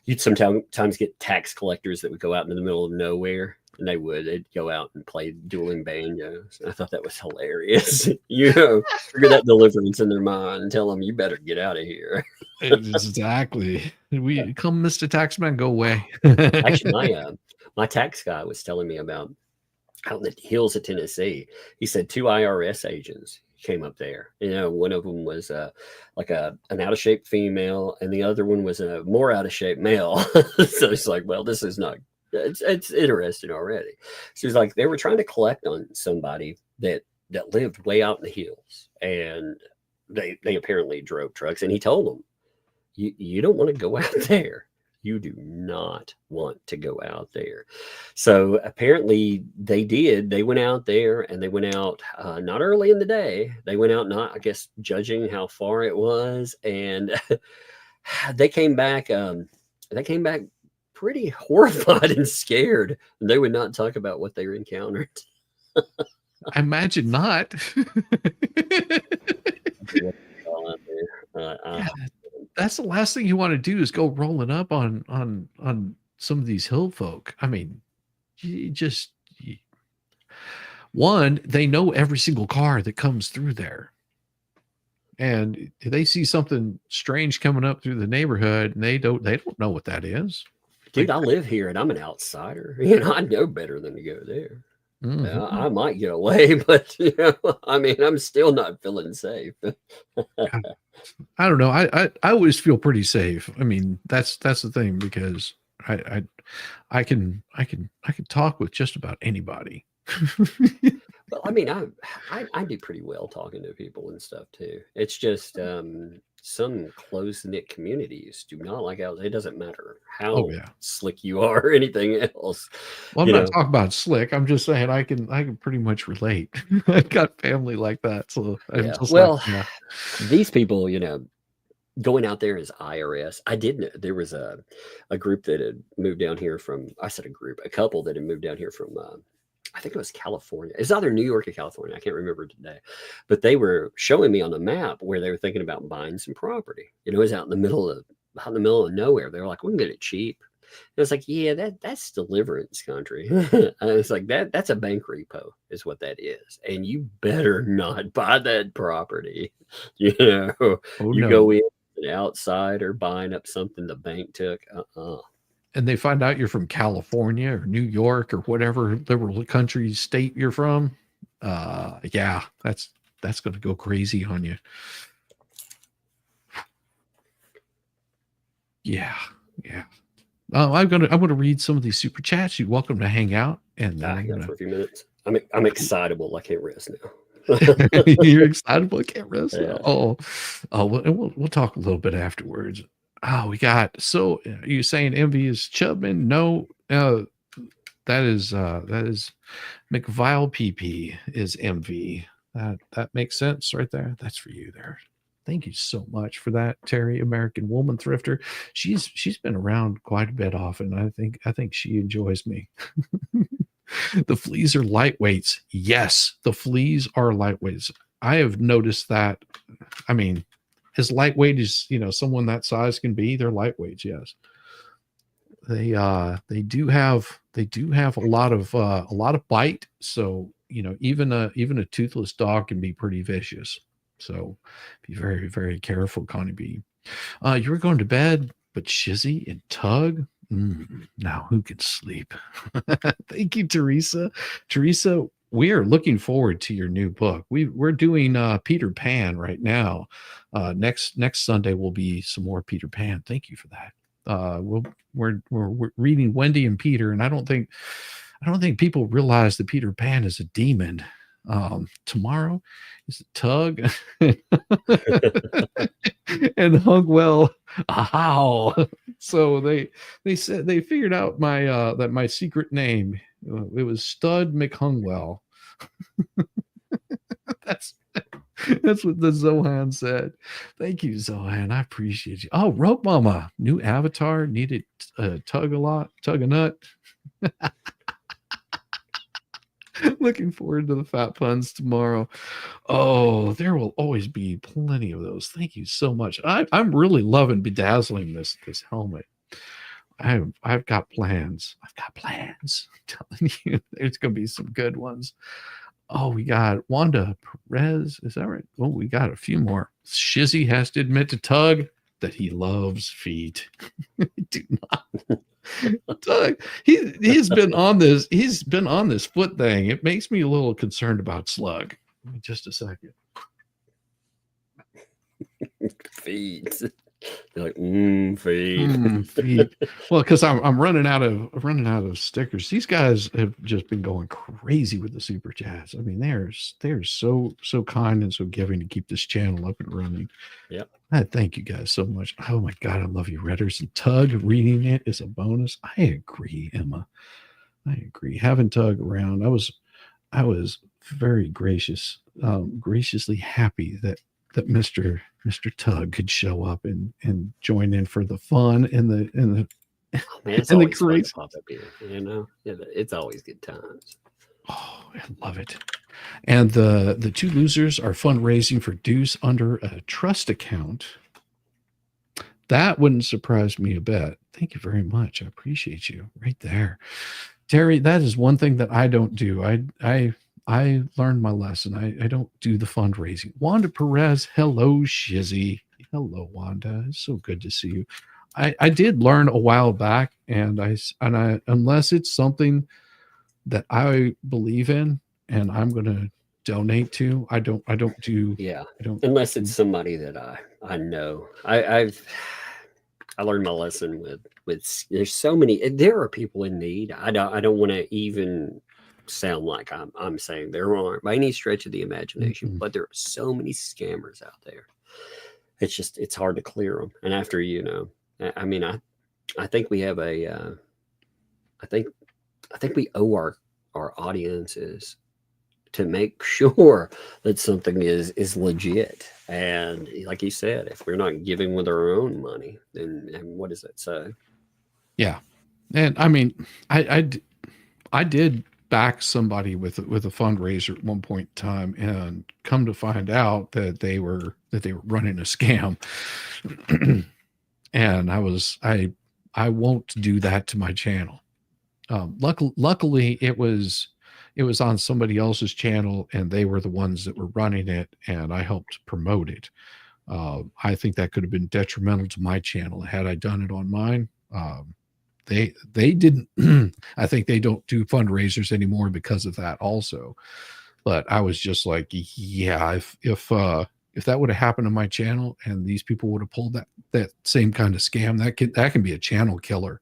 you'd sometimes get tax collectors that would go out in the middle of nowhere. And they'd go out and play dueling banjos. And I thought that was hilarious. You know, trigger that deliverance in their mind and tell them, you better get out of here. Exactly. We come, Mr. Taxman, go away. Actually, my tax guy was telling me about out in the hills of Tennessee. He said 2 IRS agents came up there. You know, one of them was like an out of shape female, and the other one was a more out of shape male. So it's like, well, this is not. It's interesting already. So he's like, they were trying to collect on somebody that lived way out in the hills, and they apparently drove trucks. And he told them, you don't want to go out there. You do not want to go out there. So apparently they did. They went out there, and they went out not early in the day. They went out not, I guess, judging how far it was, and they came back. Pretty horrified and scared. And they would not talk about what they encountered. I imagine not. That's the last thing you want to do is go rolling up on some of these hill folk. I mean, one, they know every single car that comes through there. And if they see something strange coming up through the neighborhood, and they don't know what that is. Dude, I live here and I'm an outsider. You know, I know better than to go there. Mm-hmm. I might get away, but you know, I mean, I'm still not feeling safe. I don't know. I always feel pretty safe. I mean, that's the thing, because I can talk with just about anybody. Well, I mean, I do pretty well talking to people and stuff too. It's just some close-knit communities do not like out. It doesn't matter how slick you are or anything else. Well, I'm not talking about slick. I'm just saying I can pretty much relate. I've got family like that. So I'm just these people, you know, going out there as IRS. I did know there was a group that had moved down here from, a couple that had moved down here from I think it was California. It's either New York or California. I can't remember today. But they were showing me on the map where they were thinking about buying some property. You know, it was out in the middle of nowhere. They were like, we can get it cheap. And it's like, yeah, that's deliverance country. And it's like that's a bank repo is what that is. And you better not buy that property. You know, go in an outsider buying up something the bank took. And they find out you're from California or New York or whatever liberal country, state you're from. That's going to go crazy on you. Yeah. I'm going to read some of these super chats. You're welcome to hang out. And for a few minutes. I'm excitable. I can't rest now. You're excitable. I can't rest. Yeah. We'll talk a little bit afterwards. Oh, we got, so you saying envy is Chubman? No, that is McVile PP is envy. That makes sense right there. That's for you there. Thank you so much for that, Terry, American Woman Thrifter. She's been around quite a bit often. I think she enjoys me. The fleas are lightweights. Yes, the fleas are lightweights. I have noticed that. I mean, as lightweight as, you know, someone that size can be, they're lightweights. Yes, they do have a lot of bite. So, you know, even a toothless dog can be pretty vicious. So be very, very careful, Connie B. You were going to bed, but Shizzy and Tug. Now who can sleep? Thank you, Teresa. Teresa, we are looking forward to your new book. We're doing Peter Pan right now. Next Sunday will be some more Peter Pan. Thank you for that. We're reading Wendy and Peter, and I don't think people realize that Peter Pan is a demon. Tomorrow is a Tug and Hugwell. How So they said they figured out my that my secret name. It was Stud McHungwell. That's that's what the Zohan said. Thank you, Zohan. I appreciate you. Oh, Rope Mama, new avatar, needed tug a nut. Looking forward to the fat puns tomorrow. Oh, there will always be plenty of those. Thank you so much. I'm really loving bedazzling this helmet. I've got plans. I've got plans. I'm telling you, there's gonna be some good ones. Oh, we got Wanda Perez. Is that right? Oh, we got a few more. Shizzy has to admit to Tug that he loves feet. Do not. Tug, he's been on this. He's been on this foot thing. It makes me a little concerned about Slug. Give me just a second. Feet. You're like, feet. Feet. Well, because I'm running out of stickers. These guys have just been going crazy with the super chats. I mean, they're so kind and so giving to keep this channel up and running. Yep. I thank you guys so much. Oh my God, I love you, Redders. And Tug reading it is a bonus. I agree, Emma. I agree. Having Tug around, I was very graciously happy that Mr. Tug could show up and join in for the fun and the Man, it's and the always fun crazy. to pop up here. You know, yeah, it's always good times. Oh, I love it. And the two losers are fundraising for Deuce under a trust account. That wouldn't surprise me a bit. Thank you very much. I appreciate you right there. Terry, that is one thing that I don't do. I learned my lesson. I don't do the fundraising. Wanda Perez, hello, Shizzy. Hello, Wanda. It's so good to see you. I did learn a while back, and I unless it's something that I believe in and I'm going to donate to, I don't do. Yeah, I don't unless it's somebody that I know. I learned my lesson with. There's so many. There are people in need. I don't want to even sound like I'm saying there aren't by any stretch of the imagination, but there are so many scammers out there. It's hard to clear them. And after, I mean, I think we have I think we owe our audiences to make sure that something is legit. And like you said, if we're not giving with our own money, then what does that say? Yeah. And I mean, I did back somebody with a fundraiser at one point in time, and come to find out that they were running a scam. And I won't do that to my channel. Luckily it was on somebody else's channel, and they were the ones that were running it, and I helped promote it. I think that could have been detrimental to my channel had I done it on mine. They didn't. I think they don't do fundraisers anymore because of that also. But I was just like, yeah, if that would have happened to my channel and these people would have pulled that same kind of scam, that can be a channel killer.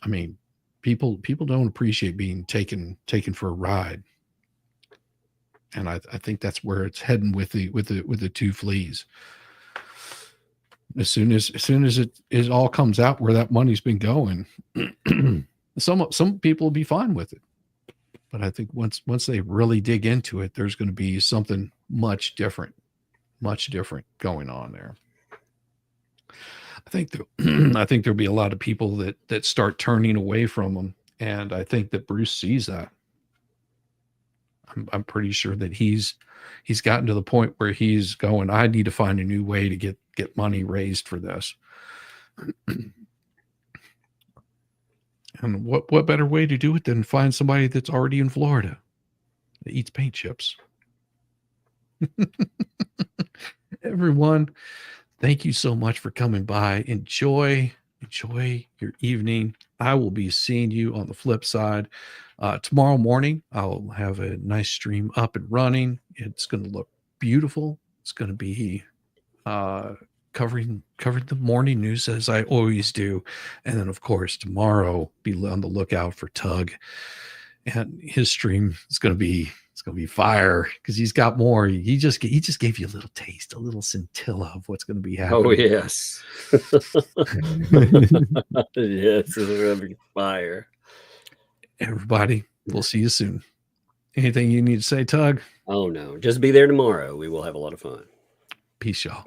I mean, people don't appreciate being taken for a ride. And I think that's where it's heading with the two fleas. As soon as it all comes out where that money's been going, some people will be fine with it. But I think once they really dig into it, there's going to be something much different going on there. I think there'll be a lot of people that start turning away from them, and I think that Bruce sees that. I'm pretty sure that he's gotten to the point where he's going, I need to find a new way to get money raised for this. And what better way to do it than find somebody that's already in Florida that eats paint chips? Everyone, thank you so much for coming by. Enjoy your evening. I will be seeing you on the flip side. Tomorrow morning, I'll have a nice stream up and running. It's going to look beautiful. It's going to be covering the morning news as I always do. And then, of course, tomorrow, be on the lookout for Tug. And his stream is going to be gonna be fire because he's got more. He just gave you a little taste, a little scintilla of what's gonna be happening. Oh yes. Yes, it's gonna be fire. Everybody, we'll see you soon. Anything you need to say, Tug? Oh no, just be there tomorrow. We will have a lot of fun. Peace, y'all.